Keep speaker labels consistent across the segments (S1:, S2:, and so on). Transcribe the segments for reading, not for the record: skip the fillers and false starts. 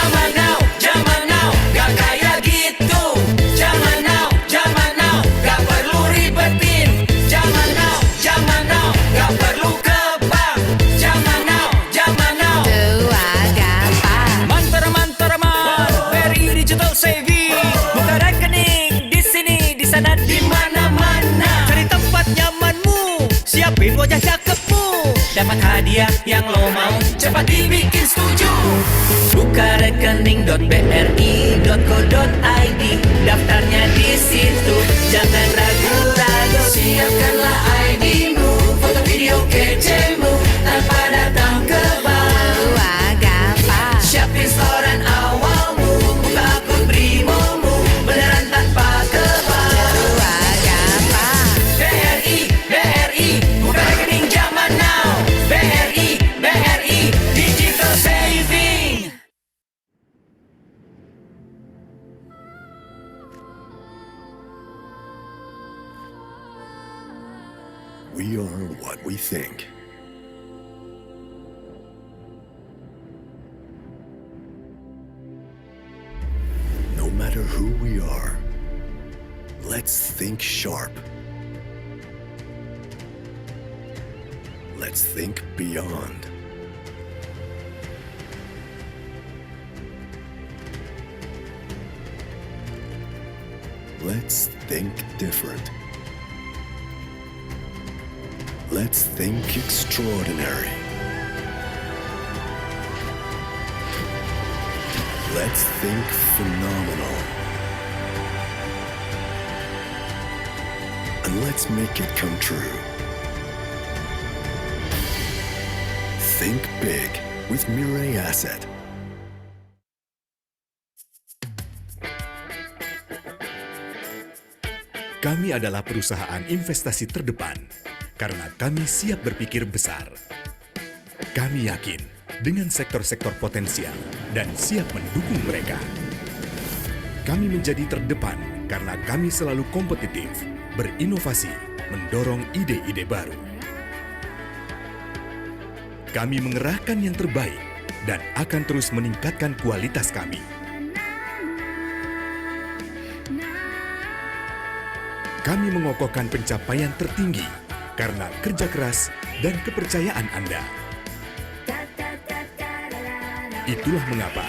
S1: zaman now, gak kayak gitu. Zaman now, gak perlu ribetin. Zaman now, gak perlu ke bank. Zaman now,
S2: Tua gampang.
S1: mantar man, very digital saving. Buka rekening di sini, di sana, di mana-mana. Cari tempat nyamanmu, siapin wajah cakepmu. Dapat hadiah yang lo mau, cepat dibikin setuju. Buka rekening.bri.co.id, daftarnya di situ, jangan ragu-ragu. Siapkanlah ID-mu, foto video kecemu, tanpa datang ke bank.
S2: Tua gampang.
S1: Siapin setoran awalmu, buka akun Brimomu, beneran tanpa ke bank.
S2: Tua gampang.
S1: BRI, buka rekening zaman now. BRI, digital saving.
S3: We are what we think. No matter who we are, let's think sharp. Let's think beyond. Let's think different. Let's think extraordinary. Let's think phenomenal. And let's make it come true. Think big with Mirai Asset.
S4: Kami adalah perusahaan investasi terdepan karena kami siap berpikir besar. Kami yakin dengan sektor-sektor potensial dan siap mendukung mereka. Kami menjadi terdepan karena kami selalu kompetitif, berinovasi, mendorong ide-ide baru. Kami mengerahkan yang terbaik dan akan terus meningkatkan kualitas kami. Kami mengokohkan pencapaian tertinggi karena kerja keras dan kepercayaan Anda. Itulah mengapa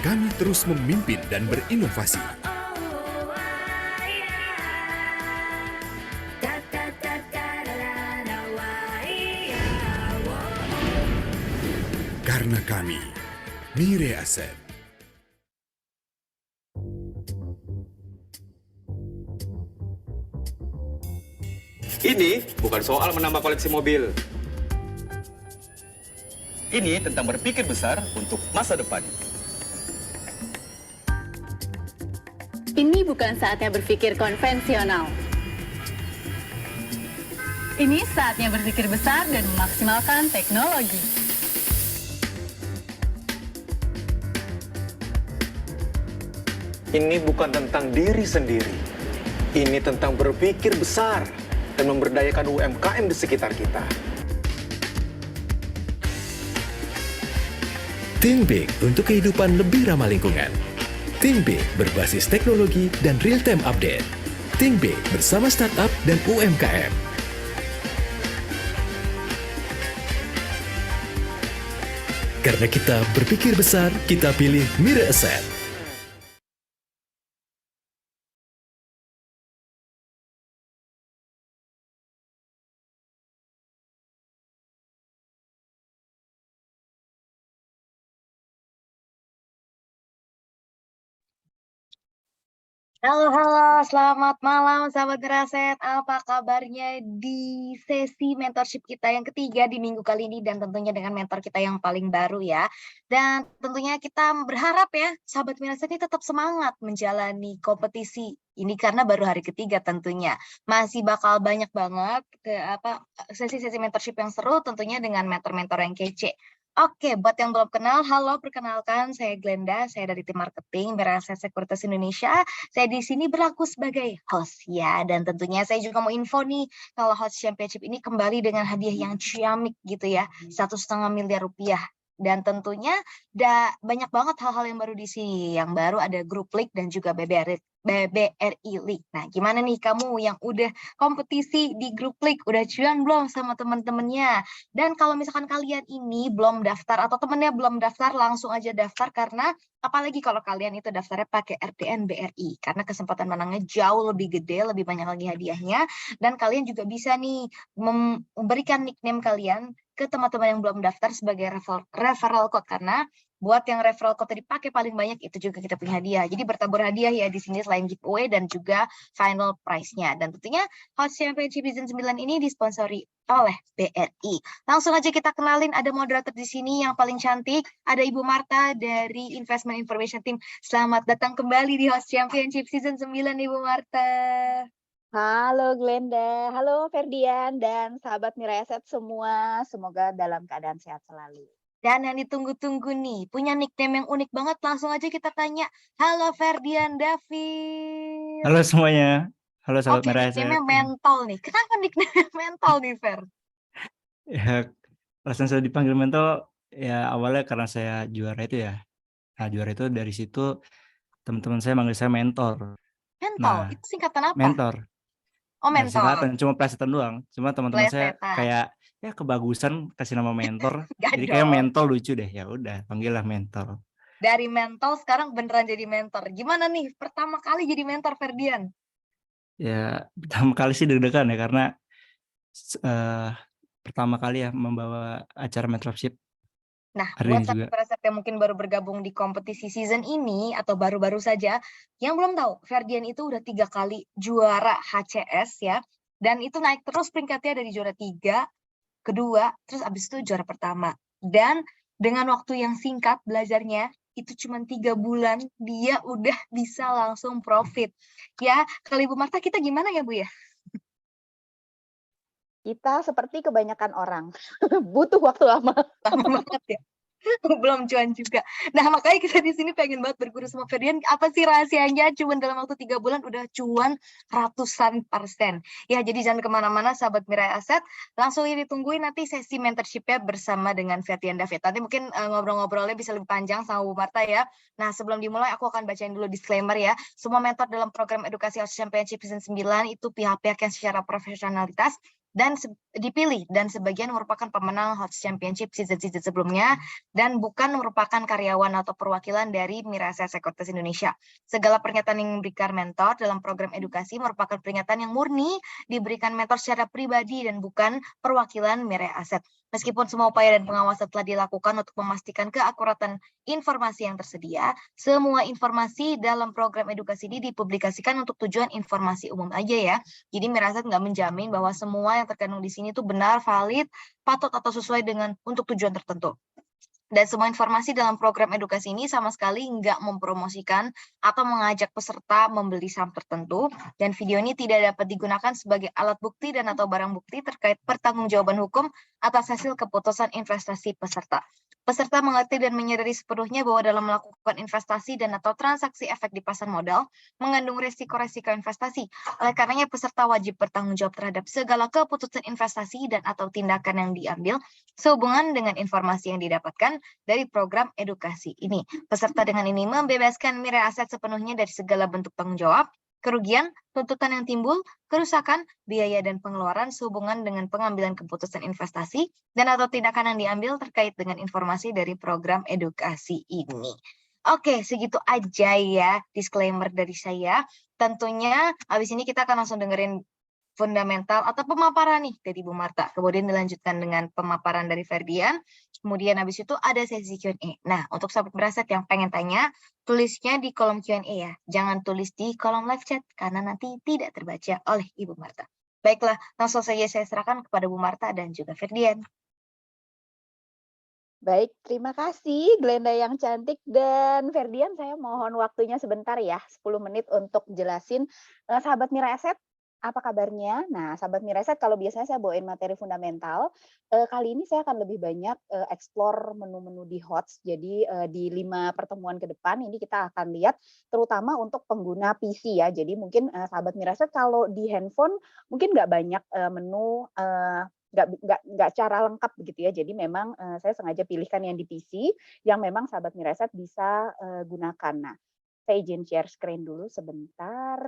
S4: kami terus memimpin dan berinovasi. Karena kami, Mirai Asset.
S5: Ini bukan soal menambah koleksi mobil. Ini tentang berpikir besar untuk masa depan.
S6: Ini bukan saatnya berpikir konvensional. Ini saatnya berpikir besar dan memaksimalkan teknologi.
S5: Ini bukan tentang diri sendiri. Ini tentang berpikir besar dan memberdayakan UMKM di sekitar kita.
S7: Think Big untuk kehidupan lebih ramah lingkungan. Think Big berbasis teknologi dan real-time update. Think Big bersama startup dan UMKM. Karena kita berpikir besar, kita pilih Mirai Asset.
S8: Halo, selamat malam sahabat Miraset. Apa kabarnya di sesi mentorship kita yang ketiga di minggu kali ini dan tentunya dengan mentor kita yang paling baru ya. Dan tentunya kita berharap ya sahabat Miraset ini tetap semangat menjalani kompetisi ini karena baru hari ketiga tentunya. Masih bakal banyak banget sesi-sesi mentorship yang seru tentunya dengan mentor-mentor yang kece. Oke, buat yang belum kenal, halo, perkenalkan saya Glenda, saya dari tim marketing Mirai Asset Sekuritas Indonesia. Saya di sini berlaku sebagai host ya, dan tentunya saya juga mau info nih, kalau host championship ini kembali dengan hadiah yang ciamik gitu ya, 1,5 miliar rupiah. Dan tentunya banyak banget hal-hal yang baru di sini. Yang baru ada grup league dan juga BBRI League. Nah, gimana nih kamu yang udah kompetisi di grup league, udah cuan belum sama teman-temannya? Dan kalau misalkan kalian ini belum daftar atau temennya belum daftar, langsung aja daftar karena apalagi kalau kalian itu daftarnya pakai RTN BRI karena kesempatan menangnya jauh lebih gede, lebih banyak lagi hadiahnya, dan kalian juga bisa nih memberikan nickname kalian ke teman-teman yang belum daftar sebagai referral code karena buat yang referral code dipakai paling banyak itu juga kita punya hadiah. Jadi bertabur hadiah ya di sini selain giveaway dan juga final prize-nya. Dan tentunya Hot Championship Season 9 ini disponsori oleh BRI. Langsung aja kita kenalin, ada moderator di sini yang paling cantik, ada Ibu Marta dari Investment Information Team. Selamat datang kembali di Hot Championship Season 9, Ibu Marta.
S9: Halo Glenda, halo Ferdian dan sahabat Mirai Asset semua, semoga dalam keadaan sehat selalu.
S8: Dan yang ditunggu-tunggu nih, punya nickname yang unik banget, langsung aja kita tanya. Halo Ferdian David.
S10: Halo semuanya, halo sahabat
S8: Oke,
S10: Mirai
S8: nickname-nya
S10: Asset.
S8: mentol nih. Kenapa nickname mentol nih, Fer?
S10: Ya, alasan saya dipanggil mentor ya awalnya karena saya juara itu ya. Nah, juara itu dari situ teman-teman saya manggil saya mentor.
S8: Mentol,
S10: Nah,
S8: itu singkatan apa?
S10: mentor.
S8: Oh,
S10: Nggak
S8: mentor.
S10: singkatan, cuma plesetan doang. Cuma teman-teman saya
S8: Plesetan.
S10: kayak ya kebagusan kasih nama mentor.
S8: Nggak
S10: Jadi kayak
S8: dong.
S10: mentol lucu deh. Ya udah, panggillah mentor.
S8: Dari mentol sekarang beneran jadi mentor. Gimana nih pertama kali jadi mentor Ferdian?
S10: Ya, pertama kali sih deg-degan ya karena pertama kali ya membawa acara mentorship.
S8: Nah,
S10: Hari
S8: buat
S10: ini juga.
S8: sahabat Resep yang mungkin baru bergabung di kompetisi season ini atau baru-baru saja, yang belum tahu, Ferdian itu udah 3 kali juara HCS ya, dan itu naik terus peringkatnya dari juara 3, kedua, terus abis itu juara pertama. Dan dengan waktu yang singkat belajarnya, itu cuma 3 bulan, dia udah bisa langsung profit. Ya, kalau Ibu Marta kita gimana ya Bu ya?
S9: Kita seperti kebanyakan orang, butuh waktu lama.
S8: Lama banget ya. Belum cuan juga. Nah, makanya kita di sini pengen banget berguru sama Ferdian. Apa sih rahasianya? Cuman dalam waktu 3 bulan udah cuan ratusan %. Ya, jadi jangan kemana-mana, sahabat Mirai Asset. Langsung ini tungguin nanti sesi mentorship-nya bersama dengan Ferdian David. Nanti mungkin ngobrol-ngobrolnya bisa lebih panjang sama Bu Marta ya. Nah, sebelum dimulai aku akan bacain dulu disclaimer ya. Semua mentor dalam program edukasi Hot Championship Season 9 itu pihak-pihak yang secara profesionalitas dan dipilih dan sebagian merupakan pemenang Hot Championship season-season sebelumnya dan bukan merupakan karyawan atau perwakilan dari Mirai Asset Sekuritas Indonesia. Segala pernyataan yang diberikan mentor dalam program edukasi merupakan peringatan yang murni diberikan mentor secara pribadi dan bukan perwakilan Mirai Asset. Meskipun semua upaya dan pengawasan telah dilakukan untuk memastikan keakuratan informasi yang tersedia, semua informasi dalam program edukasi ini dipublikasikan untuk tujuan informasi umum aja ya. Jadi Mirai Asset nggak menjamin bahwa semua yang terkandung di sini itu benar, valid, patut atau sesuai dengan untuk tujuan tertentu. Dan semua informasi dalam program edukasi ini sama sekali nggak mempromosikan atau mengajak peserta membeli saham tertentu. Dan video ini tidak dapat digunakan sebagai alat bukti dan atau barang bukti terkait pertanggungjawaban hukum atas hasil keputusan investasi peserta. Peserta mengerti dan menyadari sepenuhnya bahwa dalam melakukan investasi dan atau transaksi efek di pasar modal mengandung resiko-resiko investasi. Oleh karenanya peserta wajib bertanggung jawab terhadap segala keputusan investasi dan atau tindakan yang diambil sehubungan dengan informasi yang didapatkan dari program edukasi ini. Peserta dengan ini membebaskan Mirai Asset sepenuhnya dari segala bentuk tanggung jawab, kerugian, tuntutan yang timbul, kerusakan, biaya dan pengeluaran sehubungan dengan pengambilan keputusan investasi dan atau tindakan yang diambil terkait dengan informasi dari program edukasi ini. Oke, segitu aja ya disclaimer dari saya. Tentunya habis ini kita akan langsung dengerin fundamental atau pemaparan nih dari Bu Marta. Kemudian dilanjutkan dengan pemaparan dari Ferdian. Kemudian habis itu ada sesi Q&A. Nah, untuk sahabat Beraset yang pengen tanya, tulisnya di kolom Q&A ya. Jangan tulis di kolom live chat karena nanti tidak terbaca oleh Ibu Marta. Baiklah, langsung saja saya serahkan kepada Bu Marta dan juga Ferdian.
S9: Baik, terima kasih Glenda yang cantik dan Ferdian, saya mohon waktunya sebentar ya, 10 menit untuk jelasin sahabat Mirai Asset apa kabarnya. Nah, sahabat Mirai Asset, kalau biasanya saya bawain materi fundamental, kali ini saya akan lebih banyak explore menu-menu di HOTS. Jadi di 5 pertemuan ke depan ini kita akan lihat terutama untuk pengguna PC ya. Jadi mungkin sahabat Mirai Asset kalau di handphone mungkin nggak banyak menu nggak cara lengkap begitu ya. Jadi memang saya sengaja pilihkan yang di PC yang memang sahabat Miraset bisa gunakan. Nah, saya izin share screen dulu sebentar.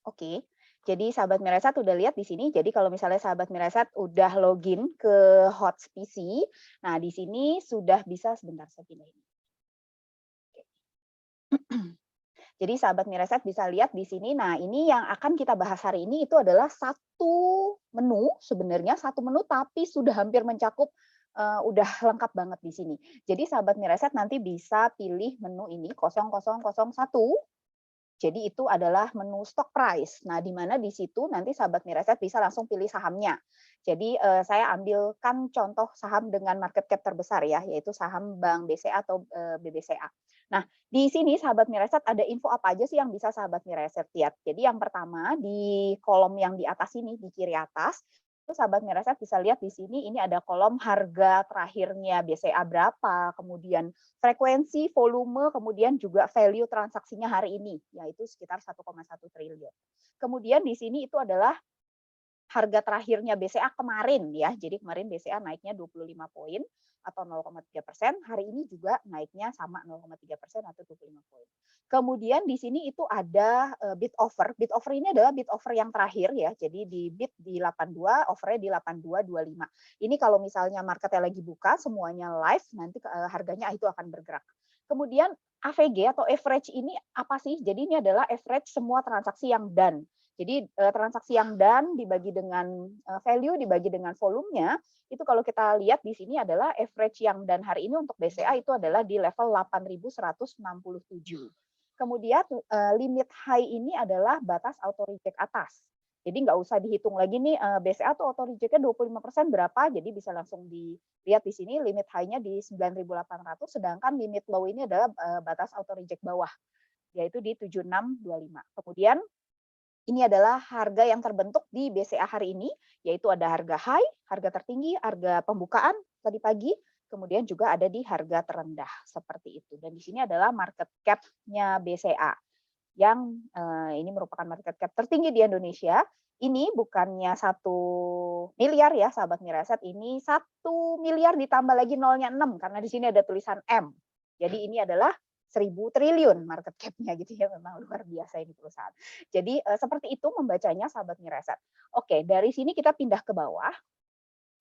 S9: Oke. Jadi sahabat Miraset udah lihat di sini. Jadi kalau misalnya sahabat Miraset udah login ke Hots PC, nah di sini sudah bisa sebentar saya pindahin. Jadi sahabat Miraset bisa lihat di sini. Nah, ini yang akan kita bahas hari ini itu adalah satu menu, sebenarnya satu menu tapi sudah hampir mencakup udah lengkap banget di sini. Jadi sahabat Miraset nanti bisa pilih menu ini 0001. Jadi itu adalah menu stock price. Nah, di mana di situ nanti sahabat Miraset bisa langsung pilih sahamnya. Jadi saya ambilkan contoh saham dengan market cap terbesar ya, yaitu saham Bank BCA atau BBCA. Nah, di sini sahabat Miraset ada info apa aja sih yang bisa sahabat Miraset lihat. Jadi yang pertama di kolom yang di atas ini, di kiri atas, itu sahabat Miraset bisa lihat di sini ini ada kolom harga terakhirnya BCA berapa, kemudian frekuensi, volume, kemudian juga value transaksinya hari ini, yaitu sekitar 1,1 triliun. Kemudian di sini itu adalah harga terakhirnya BCA kemarin ya. Jadi kemarin BCA naiknya 25 poin atau 0,3%, hari ini juga naiknya sama 0,3% atau 25 poin. Kemudian di sini itu ada bid offer. Bid offer ini adalah bid offer yang terakhir ya. Jadi di bid di 82, offernya di 82.25. Ini kalau misalnya marketnya lagi buka, semuanya live, nanti harganya itu akan bergerak. Kemudian AVG atau average ini apa sih? Jadi ini adalah average semua transaksi yang done. Jadi transaksi yang done dibagi dengan value, dibagi dengan volumenya, itu kalau kita lihat di sini adalah average yang done hari ini untuk BCA itu adalah di level 8.167. Kemudian limit high ini adalah batas auto reject atas. Jadi nggak usah dihitung lagi nih BCA tuh auto reject-nya 25% berapa, jadi bisa langsung dilihat di sini limit high-nya di 9.800, sedangkan limit low ini adalah batas auto reject bawah, yaitu di 7625. Kemudian ini adalah harga yang terbentuk di BCA hari ini, yaitu ada harga high, harga tertinggi, harga pembukaan tadi pagi, kemudian juga ada di harga terendah, seperti itu. Dan di sini adalah market cap-nya BCA, yang ini merupakan market cap tertinggi di Indonesia. Ini bukannya 1 miliar ya, sahabat Miraset, ini 1 miliar ditambah lagi nolnya 6, karena di sini ada tulisan M. Jadi ini adalah 1.000 triliun market cap-nya gitu ya, memang luar biasa ini perusahaan. Jadi seperti itu membacanya sahabat Miraset. Oke, dari sini kita pindah ke bawah.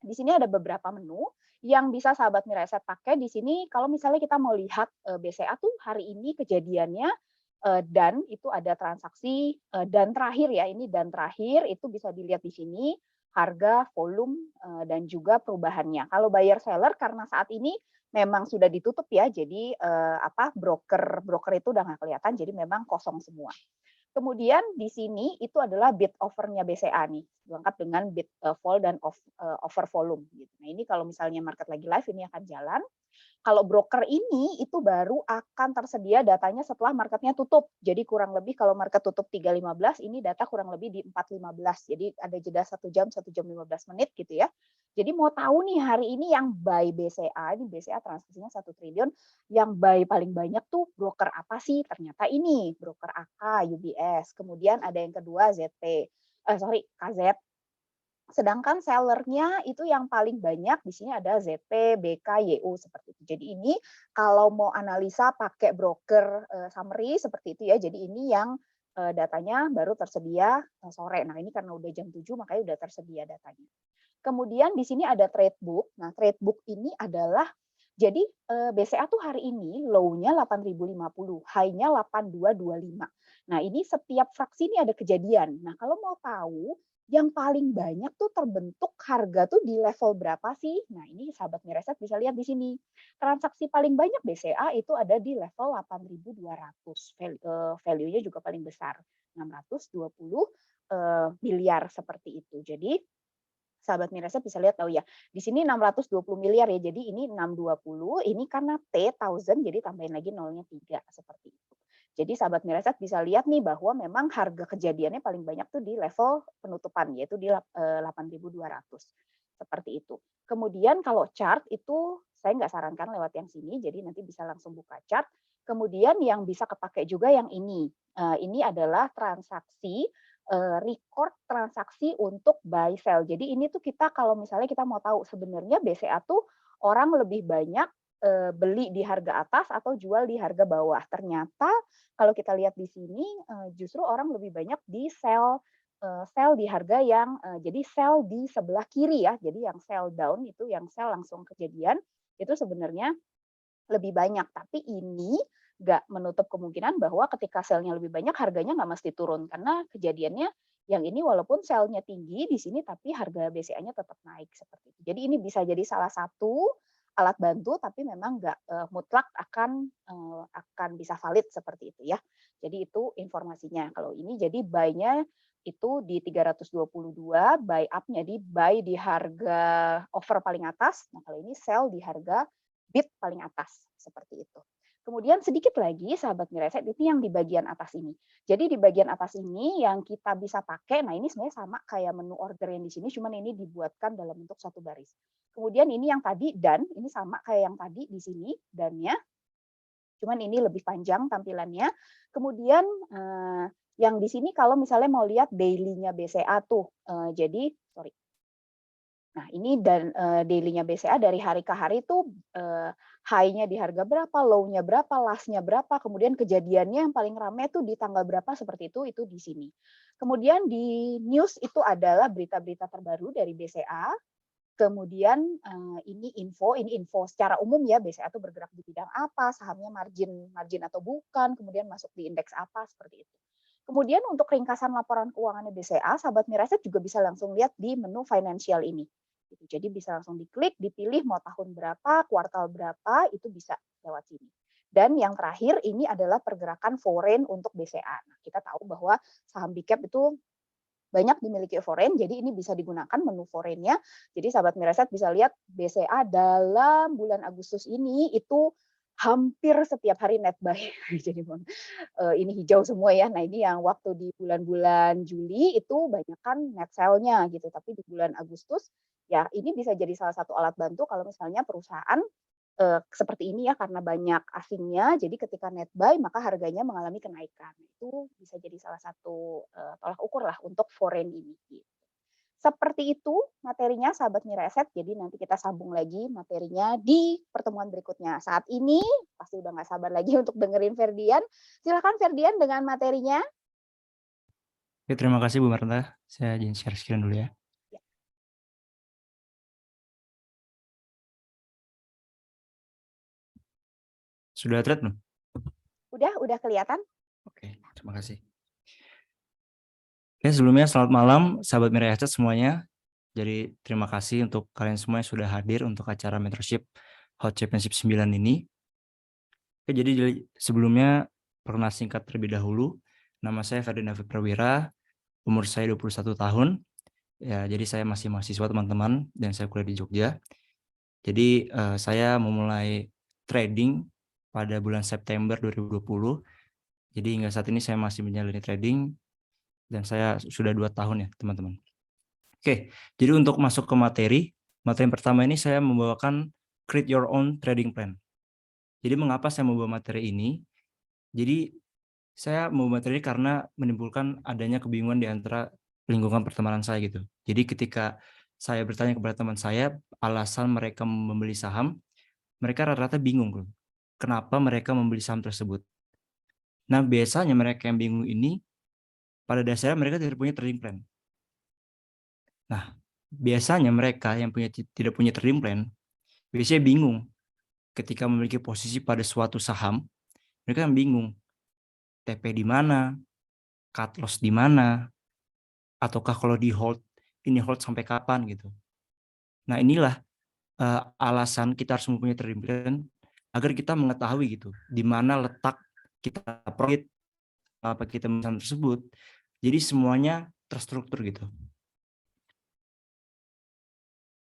S9: Di sini ada beberapa menu yang bisa sahabat Miraset pakai di sini kalau misalnya kita mau lihat BCA tuh hari ini kejadiannya dan itu ada transaksi dan terakhir ya, ini dan terakhir itu bisa dilihat di sini harga, volume dan juga perubahannya. Kalau buyer seller karena saat ini memang sudah ditutup ya, jadi broker itu udah nggak kelihatan, jadi memang kosong semua. Kemudian di sini itu adalah bid offer-nya BCA nih, lengkap dengan bid vol dan offer volume. Gitu. Nah ini kalau misalnya market lagi live ini akan jalan. Kalau broker ini itu baru akan tersedia datanya setelah marketnya tutup. Jadi kurang lebih kalau market tutup 3.15, ini data kurang lebih di 4.15. Jadi ada jeda 1 jam 15 menit gitu ya. Jadi mau tahu nih hari ini yang buy BCA, ini BCA transaksinya 1 triliun, yang buy paling banyak tuh broker apa sih? Ternyata ini broker AK, UBS, kemudian ada yang kedua KZ. Sedangkan sellernya itu yang paling banyak di sini ada ZP, BK, YU seperti itu. Jadi ini kalau mau analisa pakai broker summary seperti itu ya. Jadi ini yang datanya baru tersedia sore. Nah ini karena udah jam 7 makanya udah tersedia datanya. Kemudian di sini ada trade book. Nah trade book ini adalah jadi BCA tuh hari ini low-nya 8.050, high-nya 8.225. Nah ini setiap fraksi ini ada kejadian. Nah kalau mau tahu yang paling banyak tuh terbentuk harga tuh di level berapa sih? Nah ini sahabat Miraset bisa lihat di sini. Transaksi paling banyak BCA itu ada di level 8.200. Value-nya juga paling besar, 620 miliar seperti itu. Jadi sahabat Miraset bisa lihat tahu ya. Di sini 620 miliar ya. Jadi ini 620, ini karena T 1000 jadi tambahin lagi nolnya 3 seperti itu. Jadi sahabat Miraset bisa lihat nih bahwa memang harga kejadiannya paling banyak tuh di level penutupan yaitu di 8.200. Seperti itu. Kemudian kalau chart itu saya nggak sarankan lewat yang sini, jadi nanti bisa langsung buka chart. Kemudian yang bisa kepakai juga yang ini. Ini adalah transaksi record transaksi untuk buy sell. Jadi ini tuh kita kalau misalnya kita mau tahu sebenarnya BCA tuh orang lebih banyak beli di harga atas atau jual di harga bawah. Ternyata kalau kita lihat di sini justru orang lebih banyak di sell di harga yang jadi sell di sebelah kiri ya. Jadi yang sell down itu yang sell langsung kejadian itu sebenarnya lebih banyak. Tapi ini nggak menutup kemungkinan bahwa ketika sell-nya lebih banyak harganya nggak mesti turun karena kejadiannya yang ini walaupun sell-nya tinggi di sini tapi harga BCA-nya tetap naik seperti itu. Jadi ini bisa jadi salah satu alat bantu tapi memang nggak mutlak akan bisa valid seperti itu ya. Jadi itu informasinya. Kalau ini jadi buy-nya itu di 322, buy up-nya di buy di harga offer paling atas. Nah, kalau ini sell di harga bid paling atas seperti itu. Kemudian sedikit lagi sahabat Mireset itu yang di bagian atas ini. Jadi di bagian atas ini yang kita bisa pakai, nah ini sebenarnya sama kayak menu order yang di sini, cuman ini dibuatkan dalam bentuk satu baris. Kemudian ini yang tadi dan ini sama kayak yang tadi di sini dannya, cuman ini lebih panjang tampilannya. Kemudian yang di sini kalau misalnya mau lihat daily-nya BCA tuh, jadi sorry. Nah, ini dan daily-nya BCA dari hari ke hari itu high-nya di harga berapa, low-nya berapa, last-nya berapa, kemudian kejadiannya yang paling ramai itu di tanggal berapa seperti itu di sini. Kemudian di news itu adalah berita-berita terbaru dari BCA. Kemudian ini info secara umum ya, BCA itu bergerak di bidang apa, sahamnya margin atau bukan, kemudian masuk di indeks apa seperti itu. Kemudian untuk ringkasan laporan keuangannya BCA, sahabat Mireset juga bisa langsung lihat di menu financial ini. Jadi bisa langsung diklik, dipilih mau tahun berapa, kuartal berapa, itu bisa lewat sini. Dan yang terakhir ini adalah pergerakan foreign untuk BCA. Nah, kita tahu bahwa saham big cap itu banyak dimiliki foreign, jadi ini bisa digunakan menu foreign-nya. Jadi sahabat Mireset bisa lihat BCA dalam bulan Agustus ini itu hampir setiap hari net buy. Jadi ini hijau semua ya. Nah ini yang waktu di bulan-bulan Juli itu banyak kan net sell-nya gitu. Tapi di bulan Agustus ya ini bisa jadi salah satu alat bantu kalau misalnya perusahaan seperti ini ya karena banyak asingnya. Jadi ketika net buy maka harganya mengalami kenaikan. Itu bisa jadi salah satu tolak ukur lah untuk foreign ini. Gitu. Seperti itu materinya sahabat Mireset, jadi nanti kita sambung lagi materinya di pertemuan berikutnya. Saat ini pasti udah nggak sabar lagi untuk dengerin Ferdian. Silakan Ferdian dengan materinya.
S10: Oke, terima kasih Bu Marta. Saya izin share screen dulu ya. Sudah thread belum?
S9: Udah kelihatan.
S10: Oke, terima kasih. Oke, sebelumnya selamat malam sahabat Mireset semuanya. Jadi terima kasih untuk kalian semua yang sudah hadir untuk acara Mentorship Hot Championship 9 ini. Oke, jadi sebelumnya perkenalan singkat terlebih dahulu. Nama saya Ferdian David Prawira, umur saya 21 tahun. Ya, jadi saya masih mahasiswa teman-teman dan saya kuliah di Jogja. Jadi saya memulai trading pada bulan September 2020. Jadi hingga saat ini saya masih menjalani trading dan saya sudah 2 tahun ya teman-teman. Oke, jadi untuk masuk ke materi yang pertama ini saya membawakan create your own trading plan. Jadi mengapa saya membawa materi ini? Jadi saya membawa materi ini karena menimbulkan adanya kebingungan di antara lingkungan pertemanan saya gitu. Jadi ketika saya bertanya kepada teman saya alasan mereka membeli saham, mereka rata-rata bingung. Kenapa mereka membeli saham tersebut? Nah, biasanya mereka yang bingung ini pada dasarnya mereka tidak punya trading plan. Nah, biasanya mereka yang tidak punya trading plan, biasanya bingung ketika memiliki posisi pada suatu saham, mereka yang bingung. TP di mana, cut loss di mana, ataukah kalau di hold, ini hold sampai kapan gitu. Nah, inilah alasan kita harus mempunyai trading plan agar kita mengetahui gitu, di mana letak kita profit, apa kita saham tersebut. Jadi semuanya terstruktur gitu.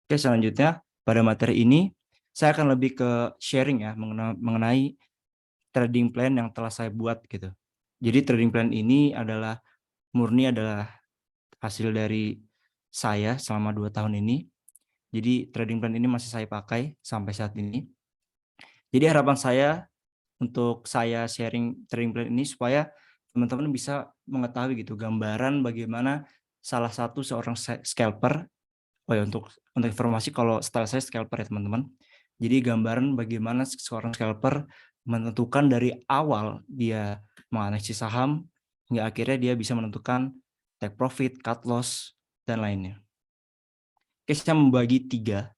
S10: Oke, selanjutnya pada materi ini saya akan lebih ke sharing ya mengenai trading plan yang telah saya buat gitu. Jadi trading plan ini murni adalah hasil dari saya selama 2 tahun ini. Jadi trading plan ini masih saya pakai sampai saat ini. Jadi harapan saya untuk saya sharing trading plan ini supaya teman-teman bisa mengetahui gitu gambaran bagaimana salah satu seorang scalper. Oh ya, untuk informasi kalau style saya scalper ya teman-teman. Jadi gambaran bagaimana seorang scalper menentukan dari awal dia menganalisis saham hingga akhirnya dia bisa menentukan take profit, cut loss, dan lainnya. Oke, saya membagi tiga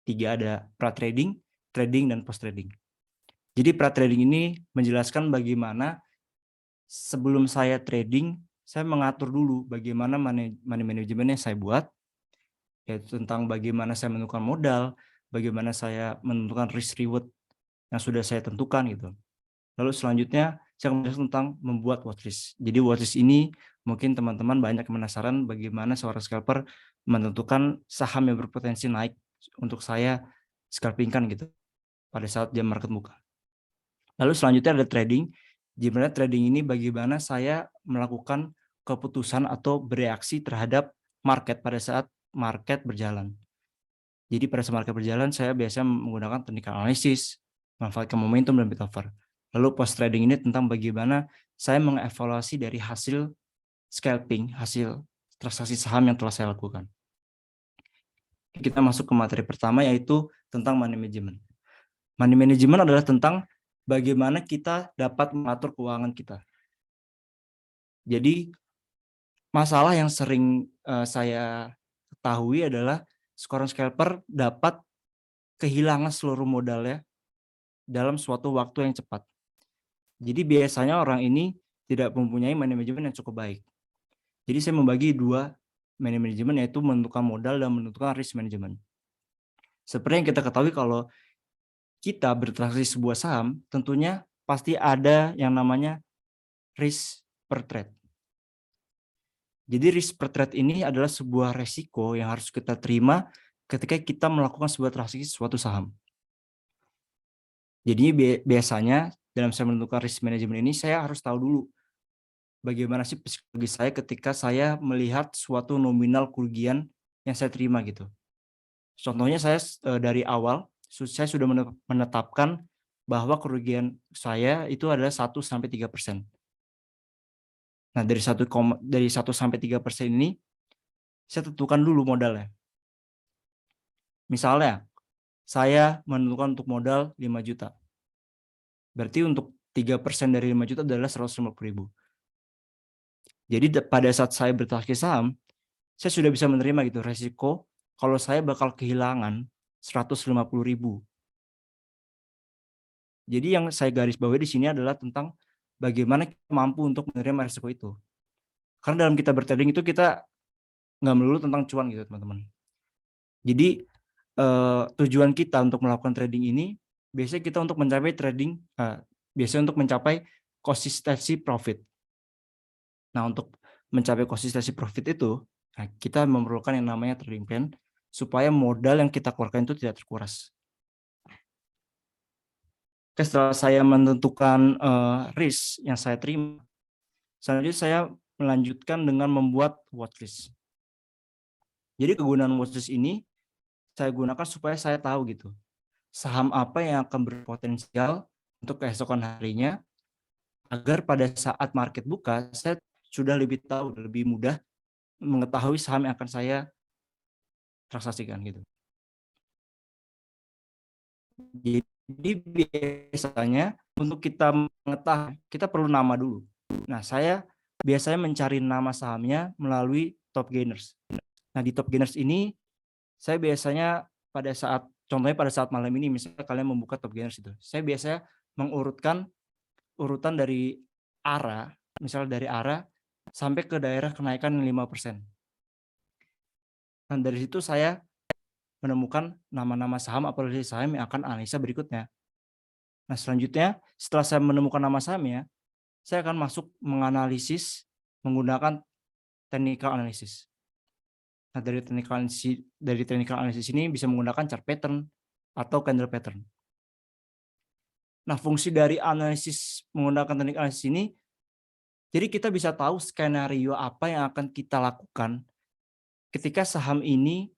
S10: ada pra-trading, trading, dan post-trading. Jadi pra-trading ini menjelaskan bagaimana sebelum saya trading, saya mengatur dulu bagaimana money management yang saya buat, yaitu tentang bagaimana saya menentukan modal, bagaimana saya menentukan risk reward yang sudah saya tentukan gitu. Lalu selanjutnya saya akan menjelaskan tentang membuat watchlist. Jadi watchlist ini mungkin teman-teman banyak penasaran bagaimana seorang scalper menentukan saham yang berpotensi naik untuk saya scalpingkan gitu pada saat jam market buka. Lalu selanjutnya ada trading. Gimana trading ini bagaimana saya melakukan keputusan atau bereaksi terhadap market pada saat market berjalan. Jadi pada saat market berjalan, saya biasanya menggunakan technical analysis, memanfaatkan momentum dan bid offer. Lalu post trading ini tentang bagaimana saya mengevaluasi dari hasil scalping, hasil transaksi saham yang telah saya lakukan. Kita masuk ke materi pertama, yaitu tentang money management. Money management adalah tentang bagaimana kita dapat mengatur keuangan kita. Jadi masalah yang sering saya ketahui adalah seorang scalper dapat kehilangan seluruh modalnya dalam suatu waktu yang cepat. Jadi biasanya orang ini tidak mempunyai money management yang cukup baik. Jadi saya membagi dua money management, yaitu menentukan modal dan menentukan risk management. Seperti yang kita ketahui, kalau kita bertransaksi sebuah saham, tentunya pasti ada yang namanya risk per trade. Jadi risk per trade ini adalah sebuah resiko yang harus kita terima ketika kita melakukan sebuah transaksi suatu saham. Jadi biasanya dalam saya menentukan risk management ini, saya harus tahu dulu bagaimana sih psikologi saya ketika saya melihat suatu nominal kerugian yang saya terima gitu. Contohnya saya dari awal saya sudah menetapkan bahwa kerugian saya itu adalah 1-3%. Nah, dari 1-3% ini saya tentukan dulu modalnya. Misalnya, saya menentukan untuk modal 5 juta. Berarti untuk 3% dari 5 juta adalah 150.000. Jadi pada saat saya bertransaksi saham, saya sudah bisa menerima gitu resiko kalau saya bakal kehilangan 150.000. Jadi yang saya garis bawahi di sini adalah tentang bagaimana kita mampu untuk menerima risiko itu. Karena dalam kita bertrading itu kita nggak melulu tentang cuan gitu teman-teman. Jadi tujuan kita untuk melakukan trading ini biasanya kita untuk mencapai biasanya untuk mencapai konsistensi profit. Nah, untuk mencapai konsistensi profit itu, kita memerlukan yang namanya trading plan supaya modal yang kita keluarkan itu tidak terkuras. Setelah saya menentukan risk yang saya terima, selanjutnya saya melanjutkan dengan membuat watchlist. Jadi kegunaan watchlist ini saya gunakan supaya saya tahu gitu saham apa yang akan berpotensial untuk keesokan harinya, agar pada saat market buka saya sudah lebih tahu, lebih mudah mengetahui saham yang akan saya transaksikan gitu. Jadi biasanya untuk kita mengetahui, kita perlu nama dulu. Nah, saya biasanya mencari nama sahamnya melalui top gainers. Nah, di top gainers ini saya biasanya contohnya pada saat malam ini, misalnya kalian membuka top gainers itu, saya biasanya mengurutkan urutan dari arah, misalnya dari arah sampai ke daerah kenaikan 5%. Dan dari situ saya menemukan nama-nama saham apalagi saham yang akan analisa berikutnya. Nah, selanjutnya setelah saya menemukan nama sahamnya, saya akan masuk menganalisis menggunakan technical analysis. Nah, dari technical analysis ini bisa menggunakan chart pattern atau candle pattern. Nah, fungsi dari analisis menggunakan technical analysis ini, jadi kita bisa tahu skenario apa yang akan kita lakukan ketika saham ini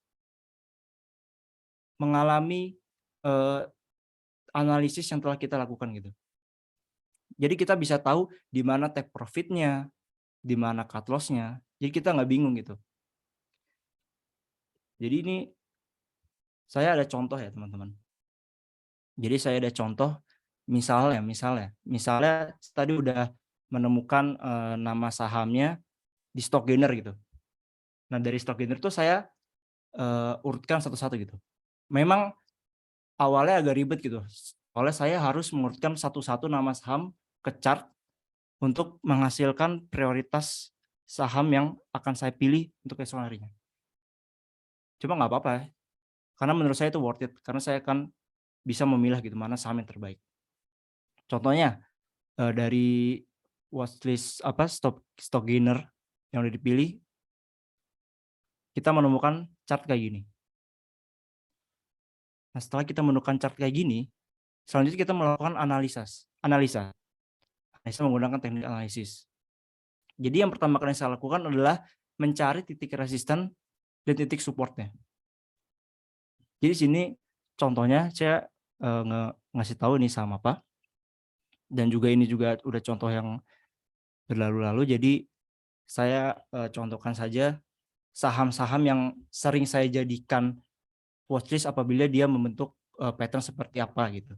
S10: mengalami analisis yang telah kita lakukan gitu. Jadi kita bisa tahu di mana take profit-nya, di mana cut loss-nya. Jadi kita nggak bingung gitu. Jadi ini saya ada contoh ya teman-teman. Jadi saya ada contoh misalnya tadi udah menemukan nama sahamnya di stock gainer gitu. Nah dari stock gainer tuh saya urutkan satu-satu gitu. Memang awalnya agak ribet gitu. Soalnya saya harus mengurutkan satu-satu nama saham ke chart untuk menghasilkan prioritas saham yang akan saya pilih untuk esok harinya. Cuma nggak apa-apa ya. Karena menurut saya itu worth it. Karena saya akan bisa memilah gitu mana saham yang terbaik. Contohnya dari watchlist stock gainer yang udah dipilih, kita menemukan chart kayak gini. Nah, setelah kita menemukan chart kayak gini, selanjutnya kita melakukan analisa menggunakan teknik analisis. Jadi yang pertama kali saya lakukan adalah mencari titik resisten dan titik supportnya. Jadi sini contohnya saya ngasih tahu ini saham apa. Dan juga ini juga udah contoh yang berlalu-lalu. Jadi saya contohkan saja saham-saham yang sering saya jadikan watchlist apabila dia membentuk pattern seperti apa gitu.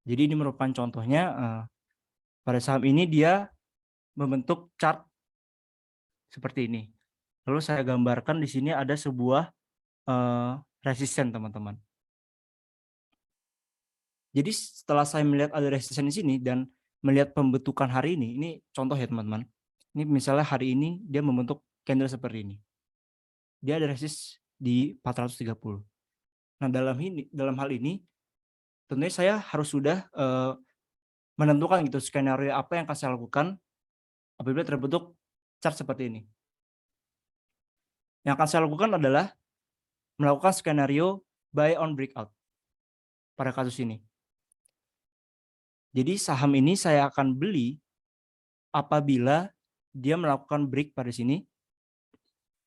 S10: Jadi ini merupakan contohnya pada saham ini dia membentuk chart seperti ini. Lalu saya gambarkan di sini ada sebuah resisten teman-teman. Jadi setelah saya melihat ada resisten di sini dan melihat pembentukan hari ini contoh ya teman-teman. Ini misalnya hari ini dia membentuk candle seperti ini. Dia ada resist di 430. Nah dalam hal ini tentunya saya harus sudah menentukan gitu skenario apa yang akan saya lakukan apabila terbentuk chart seperti ini. Yang akan saya lakukan adalah melakukan skenario buy on breakout pada kasus ini. Jadi saham ini saya akan beli apabila dia melakukan break pada sini,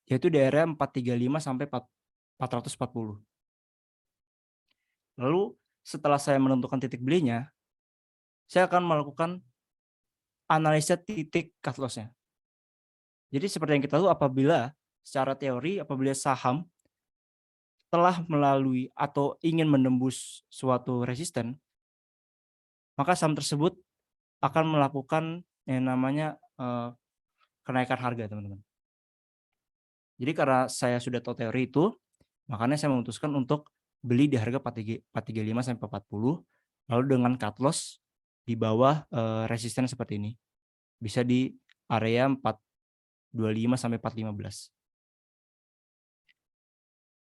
S10: yaitu di area 435 sampai 440. Lalu setelah saya menentukan titik belinya, saya akan melakukan analisa titik cut loss-nya. Jadi seperti yang kita tahu apabila secara teori apabila saham telah melalui atau ingin menembus suatu resisten, maka saham tersebut akan melakukan yang namanya kenaikan harga, teman-teman. Jadi karena saya sudah tahu teori itu, makanya saya memutuskan untuk beli di harga 435 sampai 440, lalu dengan cut loss di bawah resisten seperti ini. Bisa di area 425 sampai 415.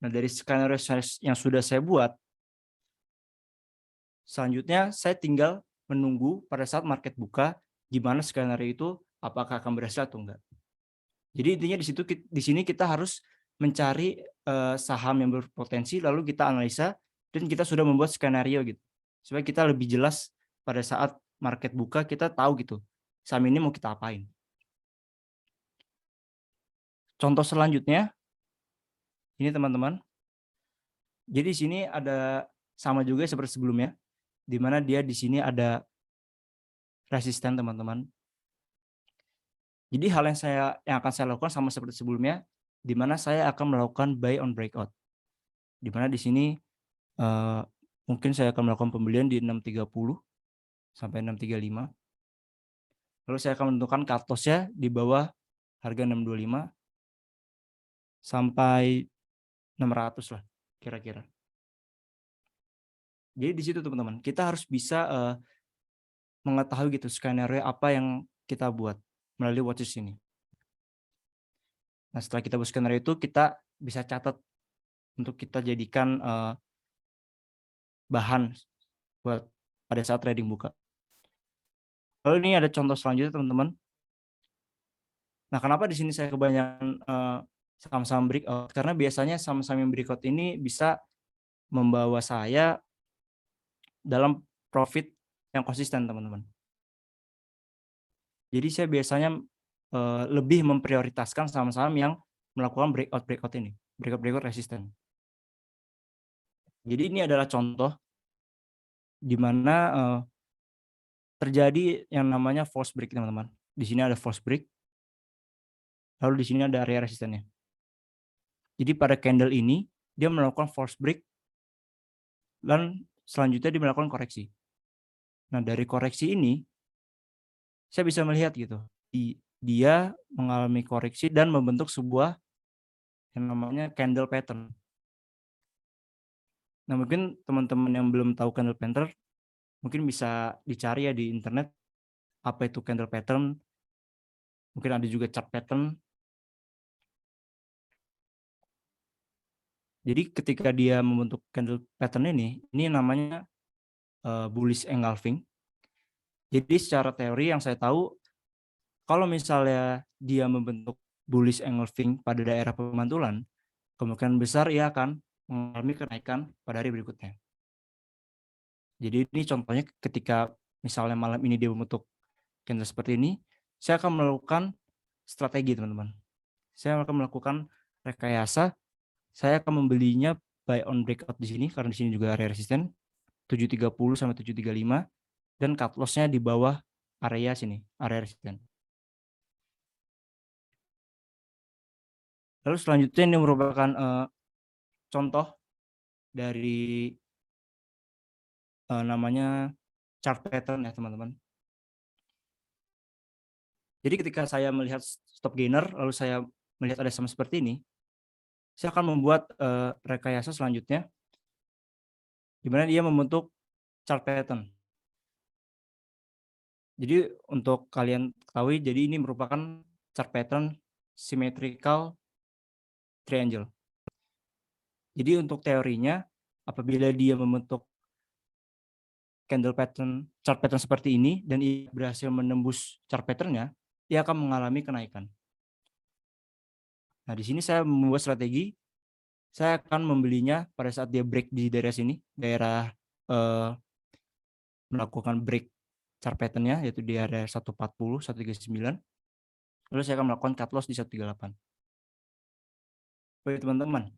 S10: Nah, dari skenario yang sudah saya buat, selanjutnya saya tinggal menunggu pada saat market buka gimana skenario itu apakah akan berhasil atau enggak. Jadi intinya di sini kita harus mencari saham yang berpotensi lalu kita analisa dan kita sudah membuat skenario gitu. Supaya kita lebih jelas pada saat market buka kita tahu gitu saham ini mau kita apain. Contoh selanjutnya ini teman-teman. Jadi di sini ada sama juga seperti sebelumnya, di mana dia di sini ada resisten teman-teman. Jadi hal yang akan saya lakukan sama seperti sebelumnya, di mana saya akan melakukan buy on breakout. Di mana di sini mungkin saya akan melakukan pembelian di 630 sampai 635. Lalu saya akan menentukan cut loss-nya di bawah harga 625 sampai 600 lah kira-kira. Jadi di situ teman-teman, kita harus bisa mengetahui gitu skenario apa yang kita buat melalui watchlist ini. Nah, setelah kita buat skenario itu, kita bisa catat untuk kita jadikan bahan buat pada saat trading buka. Lalu ini ada contoh selanjutnya teman-teman. Nah, kenapa di sini saya kebanyakan saham-saham breakout? Karena biasanya saham-saham yang breakout ini bisa membawa saya dalam profit yang konsisten, teman-teman. Jadi saya biasanya lebih memprioritaskan saham-saham yang melakukan breakout ini, breakout resisten. Jadi ini adalah contoh di mana terjadi yang namanya false break, teman-teman. Di sini ada false break, lalu di sini ada area resistennya. Jadi pada candle ini dia melakukan false break dan selanjutnya dia melakukan koreksi. Nah, dari koreksi ini saya bisa melihat gitu, dia mengalami koreksi dan membentuk sebuah yang namanya candle pattern. Nah, mungkin teman-teman yang belum tahu candle pattern mungkin bisa dicari ya di internet apa itu candle pattern. Mungkin ada juga chart pattern. Jadi ketika dia membentuk candle pattern ini namanya bullish engulfing. Jadi secara teori yang saya tahu, kalau misalnya dia membentuk bullish engulfing pada daerah pemantulan, kemungkinan besar ia akan mengalami kenaikan pada hari berikutnya. Jadi ini contohnya ketika misalnya malam ini dia membentuk candle seperti ini, saya akan melakukan strategi, teman-teman. Saya akan melakukan rekayasa. Saya akan membelinya buy on breakout di sini karena di sini juga area resisten 730 sampai 735 dan cut loss-nya di bawah area sini, area resisten. Lalu selanjutnya ini merupakan contoh dari namanya chart pattern ya, teman-teman. Jadi ketika saya melihat stop gainer lalu saya melihat ada sama seperti ini, saya akan membuat rekayasa selanjutnya di mana dia membentuk chart pattern. Jadi untuk kalian ketahui, jadi ini merupakan chart pattern symmetrical triangle. Jadi untuk teorinya, apabila dia membentuk candle pattern, chart pattern seperti ini dan ia berhasil menembus chart patternnya, ia akan mengalami kenaikan. Nah, di sini saya membuat strategi. Saya akan membelinya pada saat dia break di daerah sini, daerah melakukan break chart patternnya, yaitu di area 140, 139. Lalu saya akan melakukan cut loss di 138. Oke, teman-teman.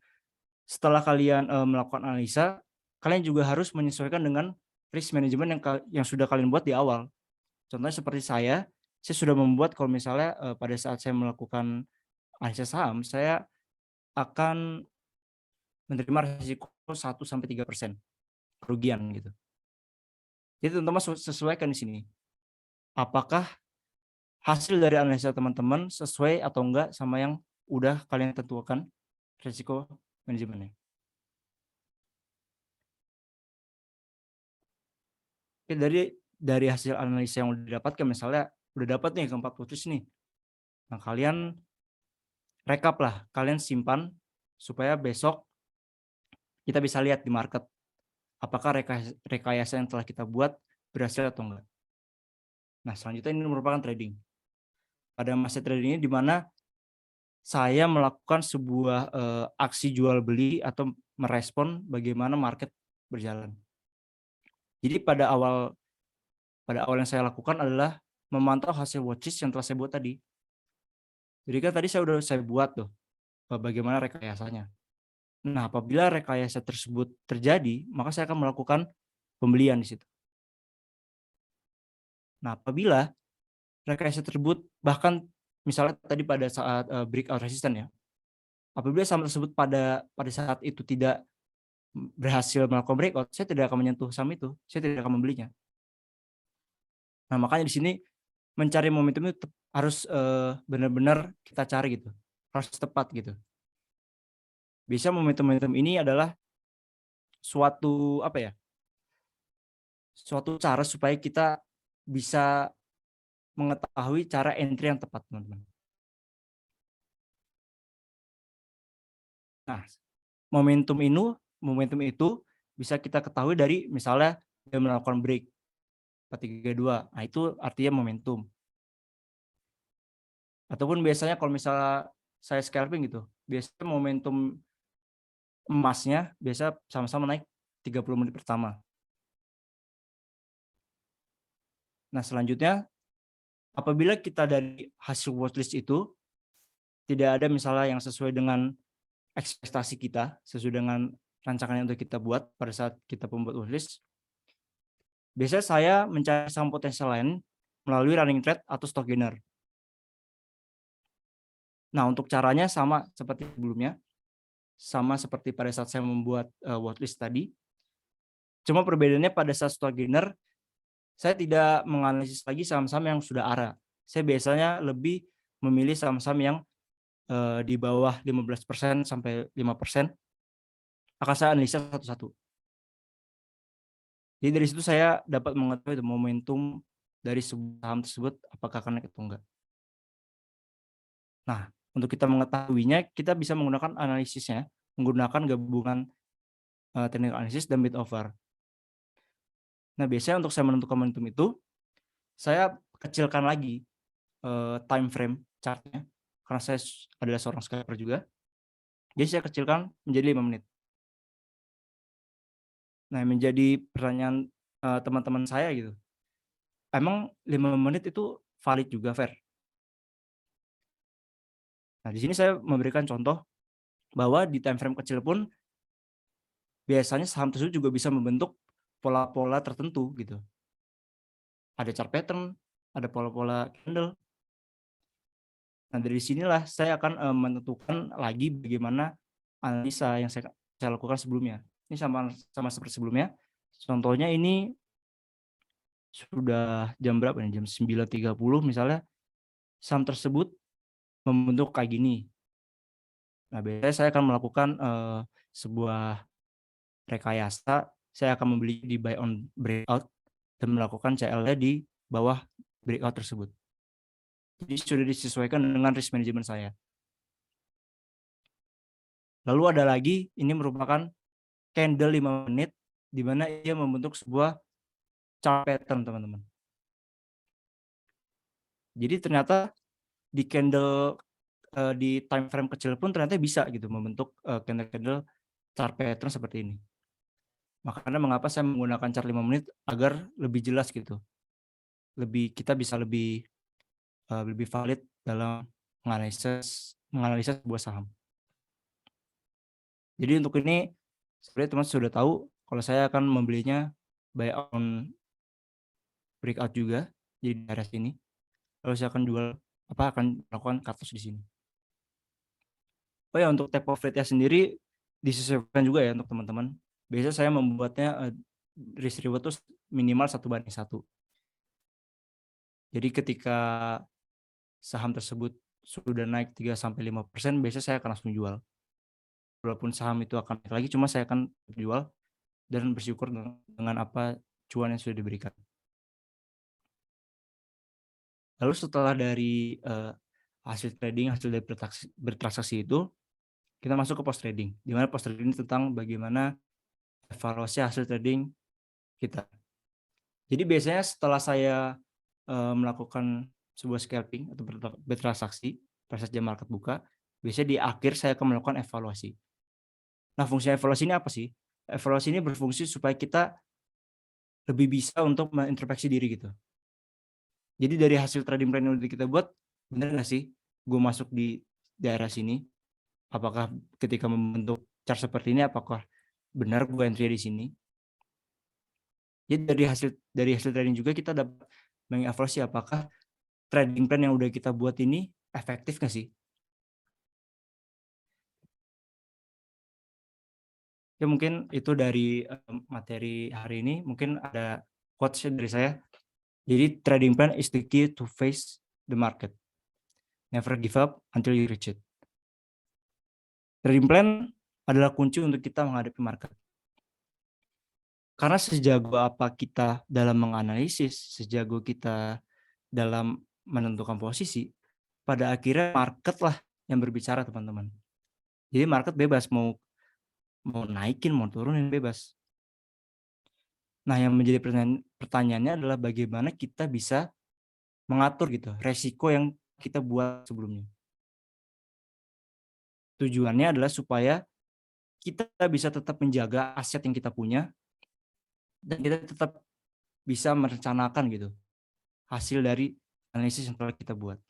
S10: Setelah kalian melakukan analisa, kalian juga harus menyesuaikan dengan risk management yang sudah kalian buat di awal. Contohnya seperti saya sudah membuat kalau misalnya pada saat saya melakukan analisa saham, saya akan menerima risiko 1-3% kerugian gitu. Jadi teman-teman sesuaikan di sini. Apakah hasil dari analisa teman-teman sesuai atau enggak sama yang udah kalian tentukan risiko manajemennya. Oke, dari hasil analisa yang udah didapatkan, misalnya udah dapat nih keempat putus nih. Nah, kalian rekap lah, kalian simpan supaya besok kita bisa lihat di market apakah rekayasa yang telah kita buat berhasil atau enggak. Nah, selanjutnya ini merupakan trading. Pada masa trading ini di mana saya melakukan sebuah aksi jual beli atau merespon bagaimana market berjalan. Jadi pada awal yang saya lakukan adalah memantau hasil watchlist yang telah saya buat tadi. Jadi kan tadi saya buat tuh bagaimana rekayasanya. Nah, apabila rekayasa tersebut terjadi, maka saya akan melakukan pembelian di situ. Nah, apabila rekayasa tersebut bahkan misalnya tadi pada saat breakout resisten ya, apabila saham tersebut pada saat itu tidak berhasil melakukan breakout, saya tidak akan menyentuh saham itu, saya tidak akan membelinya. Nah, makanya di sini mencari momentum itu harus benar-benar kita cari gitu, harus tepat gitu. Bisa momentum-momentum ini adalah suatu suatu cara supaya kita bisa mengetahui cara entry yang tepat, teman-teman. Nah, momentum itu bisa kita ketahui dari misalnya dia melakukan break 432. Nah, itu artinya momentum. Ataupun biasanya kalau misalnya saya scalping gitu, biasanya momentum emasnya biasa sama-sama naik 30 menit pertama. Nah, selanjutnya apabila kita dari hasil watchlist itu tidak ada misalnya yang sesuai dengan ekspektasi kita, sesuai dengan rancangan yang untuk kita buat pada saat kita membuat watchlist, Biasanya saya mencari saham potensial lain melalui running trade atau stock gainer. Nah, untuk caranya sama seperti sebelumnya, sama seperti pada saat saya membuat watchlist tadi. Cuma perbedaannya pada saat stock gainer, saya tidak menganalisis lagi saham-saham yang sudah ARA. Saya biasanya lebih memilih saham-saham yang di bawah 15% sampai 5%, akan saya analisa satu-satu. Jadi dari situ saya dapat mengetahui momentum dari sebuah saham tersebut apakah akan naik atau enggak. Nah, untuk kita mengetahuinya, kita bisa menggunakan analisisnya, menggunakan gabungan technical analysis dan bid offer. Nah, biasanya untuk saya menentukan momentum itu, saya kecilkan lagi time frame chartnya, karena saya adalah seorang scalper juga. Jadi saya kecilkan menjadi 5 menit. Nah, menjadi pertanyaan teman-teman saya gitu, emang 5 menit itu valid juga, Fer? Nah, di sini saya memberikan contoh bahwa di time frame kecil pun biasanya saham tersebut juga bisa membentuk pola-pola tertentu gitu. Ada chart pattern, ada pola-pola candle. Nah, dari sinilah saya akan menentukan lagi bagaimana analisa yang saya lakukan sebelumnya. Ini sama seperti sebelumnya. Contohnya ini sudah jam berapa nih? Jam 9.30 misalnya. Saham tersebut membentuk kayak gini. Nah, biasanya saya akan melakukan sebuah rekayasa. Saya akan membeli di buy on breakout dan melakukan CL-nya di bawah breakout tersebut. Jadi sudah disesuaikan dengan risk management saya. Lalu ada lagi, ini merupakan candle 5 menit, di mana ia membentuk sebuah chart pattern, teman-teman. Jadi ternyata di candle di time frame kecil pun ternyata bisa gitu membentuk candle-candle chart pattern seperti ini. Makanya mengapa saya menggunakan chart 5 menit agar lebih jelas gitu. Kita bisa lebih valid dalam menganalisis sebuah saham. Jadi untuk ini sebenarnya teman sudah tahu kalau saya akan membelinya buy on breakout juga di daerah sini. Lalu saya akan akan melakukan cut loss di sini. Oh ya, untuk take profit-nya sendiri disesuaikan juga ya untuk teman-teman. Biasanya saya membuatnya risk reward itu minimal 1:1. Jadi ketika saham tersebut sudah naik 3-5%, biasanya saya akan langsung jual. Walaupun saham itu akan naik lagi, cuma saya akan jual dan bersyukur dengan apa cuan yang sudah diberikan. Lalu setelah dari hasil trading, hasil dari bertransaksi itu, kita masuk ke post trading. Di mana post trading ini tentang bagaimana evaluasi hasil trading kita. Jadi biasanya setelah saya melakukan sebuah scalping atau bertransaksi pada saat jam market buka, biasanya di akhir saya akan melakukan evaluasi. Nah, fungsi evaluasi ini apa sih? Evaluasi ini berfungsi supaya kita lebih bisa untuk mengintrospeksi diri gitu. Jadi dari hasil trading plan yang udah kita buat, bener nggak sih gue masuk di daerah sini? Apakah ketika membentuk chart seperti ini, apakah benar gue entry di sini? Jadi dari hasil trading juga kita dapat mengevaluasi apakah trading plan yang udah kita buat ini efektif nggak sih? Ya mungkin itu dari materi hari ini. Mungkin ada quotes dari saya. Jadi trading plan is the key to face the market. Never give up until you reach it. Trading plan adalah kunci untuk kita menghadapi market. Karena sejago apa kita dalam menganalisis, sejago kita dalam menentukan posisi, pada akhirnya market lah yang berbicara, teman-teman. Jadi market bebas, mau naikin, mau turunin, bebas. Nah, yang menjadi pertanyaannya adalah bagaimana kita bisa mengatur gitu resiko yang kita buat sebelumnya. Tujuannya adalah supaya kita bisa tetap menjaga aset yang kita punya dan kita tetap bisa merencanakan gitu hasil dari analisis yang telah kita buat.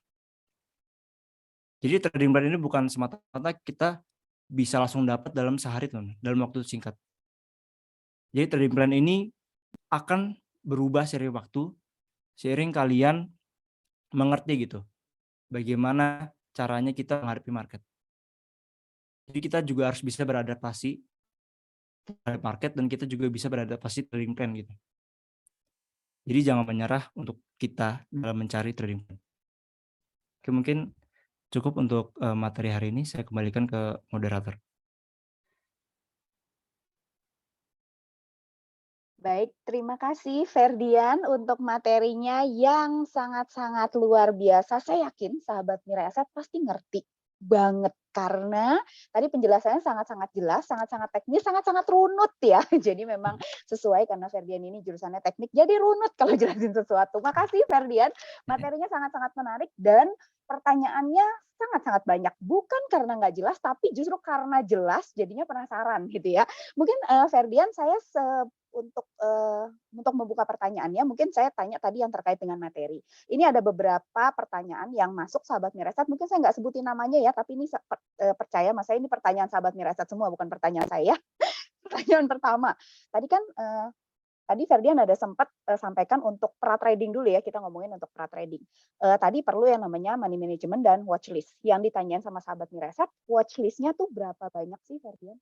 S10: Jadi trading plan ini bukan semata-mata kita bisa langsung dapat dalam sehari, teman, dalam waktu singkat. Jadi trading plan ini akan berubah seiring waktu, seiring kalian mengerti gitu, bagaimana caranya kita menghadapi market. Jadi kita juga harus bisa beradaptasi terhadap market dan kita juga bisa beradaptasi trading plan gitu. Jadi jangan menyerah untuk kita dalam mencari trading plan. Oke, mungkin cukup untuk materi hari ini. Saya kembalikan ke moderator.
S9: Baik, terima kasih Ferdian untuk materinya yang sangat-sangat luar biasa. Saya yakin sahabat Mira Asset pasti ngerti banget karena tadi penjelasannya sangat-sangat jelas, sangat-sangat teknis, sangat-sangat runut ya. Jadi memang sesuai karena Ferdian ini jurusannya teknik, jadi runut kalau jelasin sesuatu. Makasih Ferdian, materinya sangat-sangat menarik dan pertanyaannya sangat-sangat banyak. Bukan karena nggak jelas, tapi justru karena jelas jadinya penasaran gitu ya. Mungkin Ferdian saya untuk membuka pertanyaannya, mungkin saya tanya tadi yang terkait dengan materi. Ini ada beberapa pertanyaan yang masuk sahabat Miresat, mungkin saya nggak sebutin namanya ya, tapi ini percaya Mas saya ini pertanyaan sahabat Miresat semua, bukan pertanyaan saya. Pertanyaan pertama, tadi kan tadi Ferdian ada sempat sampaikan untuk pra trading dulu ya, kita ngomongin untuk pra trading. Tadi perlu yang namanya money management dan watchlist. Yang ditanyain sama sahabat Miresat, watchlistnya tuh berapa banyak sih Ferdian?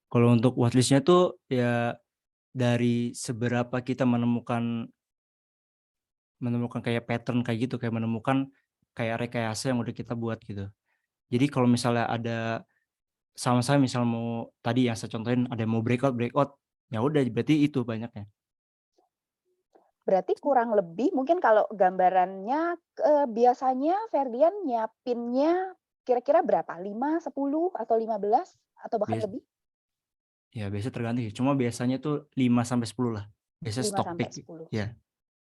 S10: Kalau untuk watchlist-nya tuh ya dari seberapa kita menemukan kayak pattern kayak gitu, kayak menemukan kayak rekayasa yang udah kita buat gitu. Jadi kalau misalnya ada sama-sama misal mau tadi yang saya contohin ada mau breakout, ya udah berarti itu banyaknya.
S9: Berarti kurang lebih mungkin kalau gambarannya biasanya Ferdian nyiapinnya kira-kira berapa? 5, 10 atau 15 atau bahkan lebih?
S10: Ya biasa tergantung, cuma biasanya tuh 5-10 lah. Biasanya
S9: 5
S10: stock
S9: sampai
S10: pick.
S9: 10.
S10: Ya.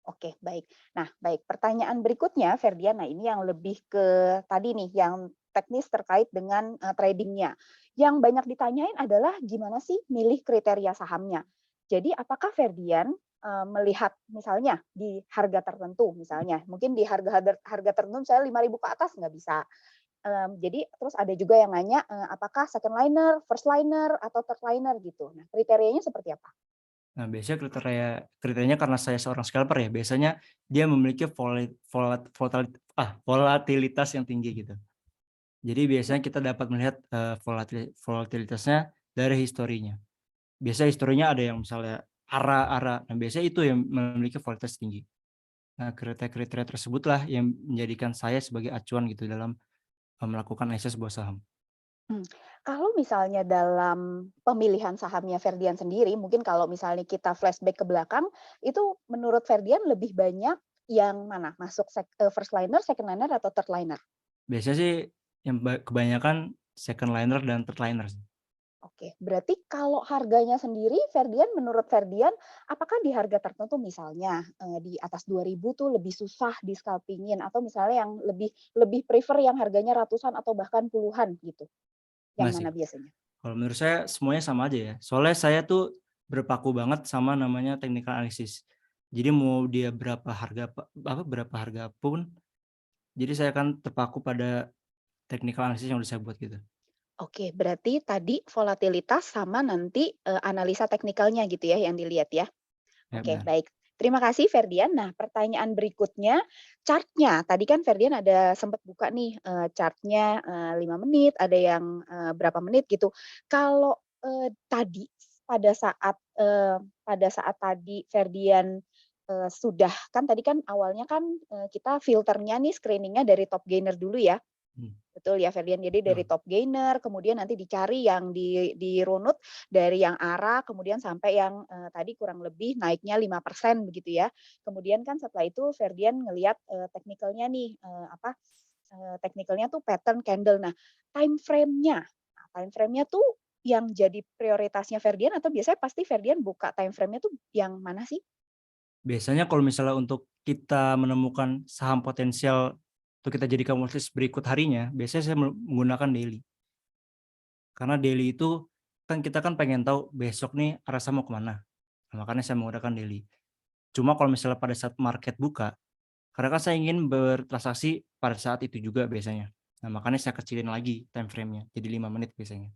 S9: Oke, baik. Nah, baik. Pertanyaan berikutnya, Ferdian, nah ini yang lebih ke tadi nih, yang teknis terkait dengan tradingnya. Yang banyak ditanyain adalah gimana sih milih kriteria sahamnya. Jadi apakah Ferdian melihat misalnya di harga tertentu, misalnya mungkin di harga tertentu saya 5.000 ke atas nggak bisa. Jadi terus ada juga yang nanya apakah second liner, first liner, atau third liner gitu. Nah, kriterianya seperti apa?
S10: Nah, biasanya kriterianya karena saya seorang scalper ya, biasanya dia memiliki volatilitas yang tinggi gitu. Jadi biasanya kita dapat melihat volatilitasnya dari historinya. Biasanya historinya ada yang misalnya ARA, nah biasanya itu yang memiliki volatilitas tinggi. Nah, kriteria tersebutlah yang menjadikan saya sebagai acuan gitu dalam melakukan analisa sebuah saham.
S9: Kalau misalnya dalam pemilihan sahamnya Ferdian sendiri, mungkin kalau misalnya kita flashback ke belakang, itu menurut Ferdian lebih banyak yang mana? Masuk first liner, second liner, atau third liner?
S10: Biasanya sih yang kebanyakan second liner dan third liner.
S9: Oke, berarti kalau harganya sendiri, Ferdian, menurut Ferdian, apakah di harga tertentu misalnya di atas 2.000 tuh lebih susah di scalpingin, atau misalnya yang lebih prefer yang harganya ratusan atau bahkan puluhan gitu? Yang mana biasanya?
S10: Kalau menurut saya semuanya sama aja ya. Soalnya saya tuh berpaku banget sama namanya technical analysis. Jadi mau dia berapa harga pun, jadi saya akan terpaku pada technical analysis yang udah saya buat gitu.
S9: Oke, berarti tadi volatilitas sama nanti analisa teknikalnya gitu ya yang dilihat ya. Oke, baik. Terima kasih Ferdian. Nah, pertanyaan berikutnya, chartnya. Tadi kan Ferdian ada sempat buka nih chartnya 5 menit, ada yang berapa menit gitu. Kalau tadi pada saat tadi Ferdian sudah kan tadi kan awalnya kan kita filternya nih screeningnya dari top gainer dulu ya. Betul ya Ferdian, jadi dari top gainer, kemudian nanti dicari yang dirunut dari yang ARA, kemudian sampai yang tadi kurang lebih naiknya 5% begitu ya. Kemudian kan setelah itu Ferdian ngelihat teknikalnya nih, teknikalnya tuh pattern candle. Nah, time frame-nya tuh yang jadi prioritasnya Ferdian atau biasanya pasti Ferdian buka time frame-nya tuh yang mana sih?
S10: Biasanya kalau misalnya untuk kita menemukan saham potensial untuk kita jadikan watchlist berikut harinya, biasanya saya menggunakan daily. Karena daily itu kan kita kan pengen tahu besok nih arah saham mau kemana. Nah, makanya saya menggunakan daily. Cuma kalau misalnya pada saat market buka, karena kan saya ingin bertransaksi pada saat itu juga biasanya. Nah, makanya saya kecilin lagi time frame-nya, jadi 5 menit biasanya.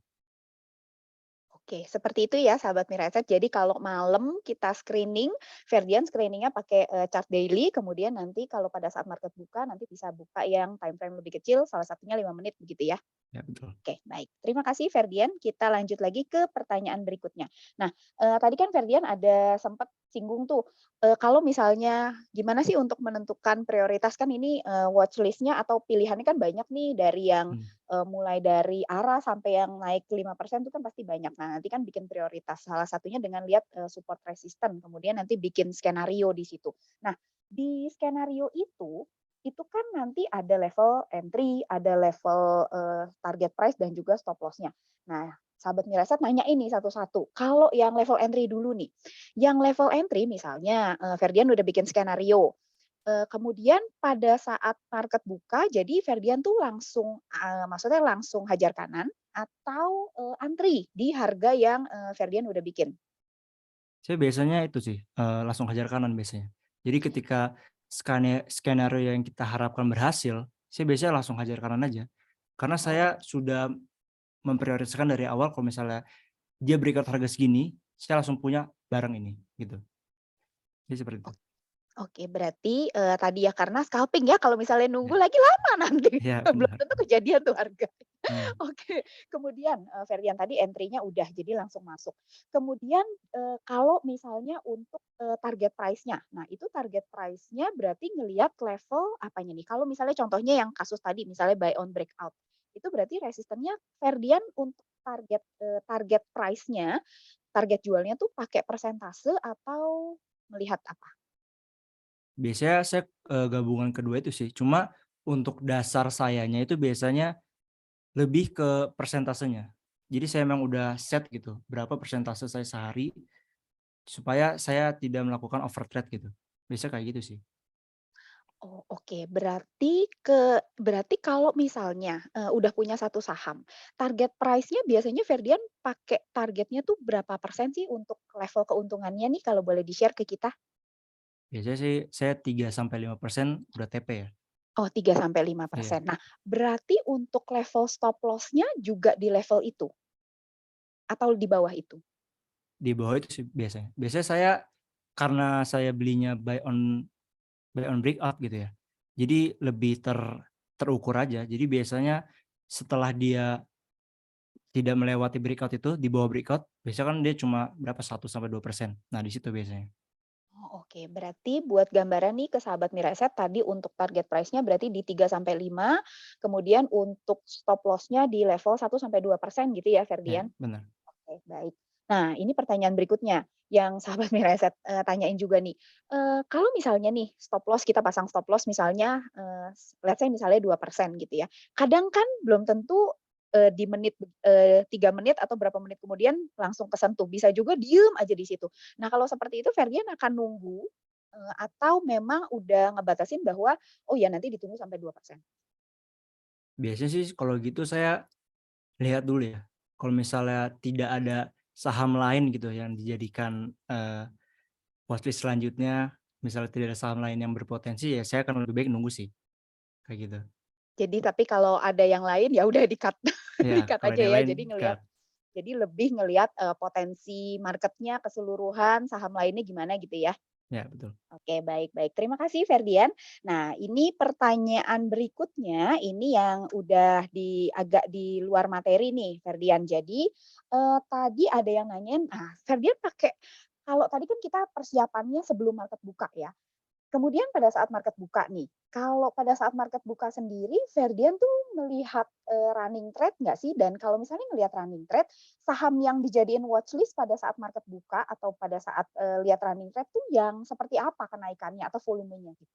S9: Oke, seperti itu ya sahabat Miraset. Jadi kalau malam kita screening, Ferdian screeningnya pakai chart daily, kemudian nanti kalau pada saat market buka nanti bisa buka yang time frame lebih kecil, salah satunya 5 menit begitu ya.
S10: Ya, betul.
S9: Oke, baik. Terima kasih Ferdian. Kita lanjut lagi ke pertanyaan berikutnya. Nah, tadi kan Ferdian ada sempat singgung tuh, kalau misalnya gimana sih untuk menentukan prioritas kan ini watch list-nya atau pilihannya kan banyak nih dari yang
S10: Hmm.
S9: mulai dari ARA sampai yang naik 5% itu kan pasti banyak. Nah, nanti kan bikin prioritas. Salah satunya dengan lihat support resisten, kemudian nanti bikin skenario di situ. Nah, di skenario itu kan nanti ada level entry, ada level target price dan juga stop loss-nya. Nah, sahabat Miraset nanya ini satu-satu. Kalau yang level entry dulu nih, yang level entry misalnya Ferdian udah bikin skenario. Kemudian pada saat market buka, jadi Ferdian tuh langsung, maksudnya langsung hajar kanan atau antri di harga yang Ferdian udah bikin?
S10: Saya biasanya itu sih, langsung hajar kanan biasanya. Jadi ketika skenario yang kita harapkan berhasil, saya biasanya langsung hajar kanan aja. Karena saya
S9: Oh.
S10: sudah memprioritaskan dari awal kalau misalnya dia breakout harga segini, saya langsung punya barang ini, gitu. Jadi seperti itu.
S9: Oke, berarti, tadi ya karena scalping ya, kalau misalnya nunggu
S10: Ya,
S9: lagi lama nanti,
S10: iya
S9: belum
S10: benar.
S9: tentu kejadian tuh harga.
S10: Hmm.
S9: Oke, kemudian, Ferdian tadi entry-nya udah, jadi langsung masuk. Kemudian, kalau misalnya untuk, target price-nya, nah itu target price-nya berarti ngelihat level apanya nih? Kalau misalnya contohnya yang kasus tadi, misalnya buy on breakout, itu berarti resistennya Ferdian untuk target price-nya, target jualnya tuh pakai persentase atau melihat apa?
S10: Biasanya saya, gabungan kedua itu sih. Cuma untuk dasar sayanya itu biasanya lebih ke persentasenya. Jadi saya memang udah set gitu, berapa persentase saya sehari, supaya saya tidak melakukan overtrade gitu. Biasanya kayak gitu sih.
S9: Oh, oke. Berarti kalau misalnya, udah punya satu saham, target price-nya biasanya Ferdian pakai targetnya tuh berapa persen sih untuk level keuntungannya nih kalau boleh di-share ke kita?
S10: Biasanya sih saya 3-5% udah TP ya.
S9: Oh, 3 sampai 5
S10: Iya,
S9: persen. Nah, berarti untuk level stop loss-nya juga di level itu? Atau di bawah itu?
S10: di bawah itu sih biasanya. Biasanya saya karena saya belinya buy on breakout gitu ya. Jadi lebih terukur aja. Jadi biasanya setelah dia tidak melewati breakout itu, di bawah breakout, biasanya kan dia cuma berapa 1-2%. Nah, di situ biasanya.
S9: Oh, oke. Berarti buat gambaran nih ke sahabat Miraset tadi untuk target price-nya berarti di 3 sampai 5, kemudian untuk stop loss-nya di level 1 sampai 2% gitu ya,
S10: Ya,
S9: Ferdian?
S10: benar.
S9: Oke, baik. Nah, ini pertanyaan berikutnya yang sahabat Miraset, tanyain juga nih. Kalau misalnya nih stop loss kita pasang stop loss misalnya, let's say misalnya 2% gitu ya. Kadang kan belum tentu, di 3 menit atau berapa menit kemudian langsung kesentuh, bisa juga diem aja di situ. Nah, kalau seperti itu Ferdian akan nunggu, atau memang udah ngebatasin bahwa, oh ya nanti ditunggu sampai 2%?
S10: Biasanya sih kalau gitu saya lihat dulu ya. Kalau misalnya tidak ada saham lain gitu yang dijadikan, watchlist selanjutnya, misalnya tidak ada saham lain yang berpotensi, ya saya akan lebih baik nunggu sih, kayak gitu.
S9: Jadi tapi kalau ada yang lain ya udah di-cut
S10: Iya,
S9: di-cut
S10: kalau
S9: aja
S10: ada yang
S9: ya.
S10: lain
S9: Jadi lebih ngelihat, potensi marketnya keseluruhan, saham lainnya gimana gitu ya?
S10: ya betul.
S9: Oke, baik baik. Terima kasih Ferdian. Nah, ini pertanyaan berikutnya, ini yang udah agak di luar materi nih Ferdian. Jadi, tadi ada yang nanyain, Ferdian kalau tadi kan kita persiapannya sebelum market buka ya. Kemudian pada saat market buka nih, kalau pada saat market buka sendiri, Ferdian tuh melihat, running trade nggak sih? Dan kalau misalnya ngelihat running trade, saham yang dijadiin watchlist pada saat market buka atau pada saat, lihat running trade tuh yang seperti apa kenaikannya atau volumenya gitu?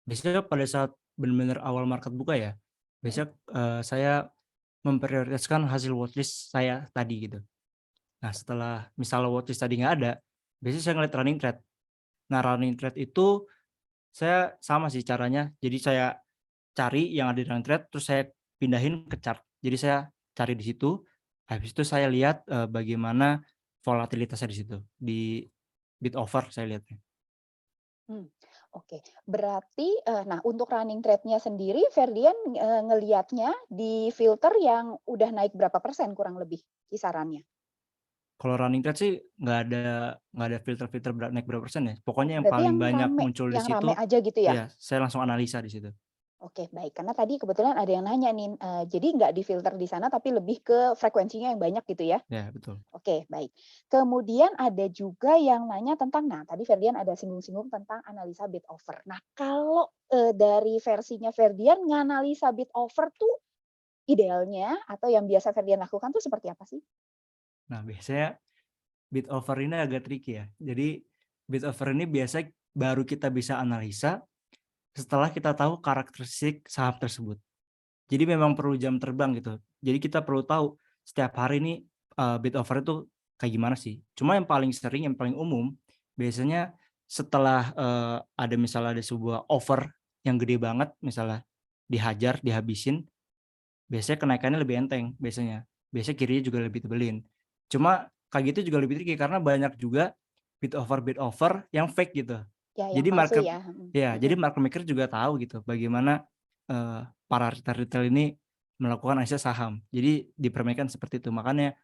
S10: Biasanya pada saat benar-benar awal market buka ya,
S9: Mhm.
S10: biasanya, saya memprioritaskan hasil watchlist saya tadi gitu. Nah, setelah misalnya watchlist tadi nggak ada, biasanya saya ngeliat running trade. Nah, running trade itu saya sama sih caranya, jadi saya cari yang ada di running trade, terus saya pindahin ke chart. Jadi saya cari di situ, habis itu saya lihat, bagaimana volatilitasnya di situ, di bid over saya lihatnya.
S9: Mmm, oke. Berarti, nah untuk running trade-nya sendiri Ferdian, ngelihatnya di filter yang udah naik berapa persen kurang lebih kisarannya?
S10: Kalau running trade sih nggak ada filter-filter naik berapa persen ya. Pokoknya yang
S9: Berarti
S10: paling banyak
S9: rame
S10: muncul di
S9: yang rame
S10: situ,
S9: aja gitu ya?
S10: ya saya langsung analisa di situ.
S9: Oke, baik. Karena tadi kebetulan ada yang nanya nih, jadi nggak difilter di sana tapi lebih ke frekuensinya yang banyak gitu ya?
S10: Ya, betul.
S9: Oke, baik. Kemudian ada juga yang nanya tentang, nah tadi Ferdian ada singgung-singgung tentang analisa bid offer. Nah kalau dari versinya Ferdian, nganalisa bid offer tuh idealnya atau yang biasa Ferdian lakukan tuh seperti apa sih?
S10: Nah, biasanya bid offer ini agak tricky ya. Jadi bid offer ini biasa baru kita bisa analisa setelah kita tahu karakteristik saham tersebut. Jadi memang perlu jam terbang gitu. Jadi kita perlu tahu setiap hari ini bid offer itu kayak gimana sih. Cuma yang paling sering, yang paling umum biasanya setelah misalnya ada sebuah offer yang gede banget, misalnya dihajar, dihabisin, biasanya kenaikannya lebih enteng biasanya. Biasanya kirinya juga lebih tebelin. Cuma kayak gitu juga lebih tricky karena banyak juga bid offer yang fake gitu.
S9: Ya, yang
S10: Jadi
S9: palsu
S10: market
S9: ya.
S10: jadi market maker juga tahu gitu bagaimana para retail ini melakukan analisa saham. Jadi dipermainkan seperti itu. Makanya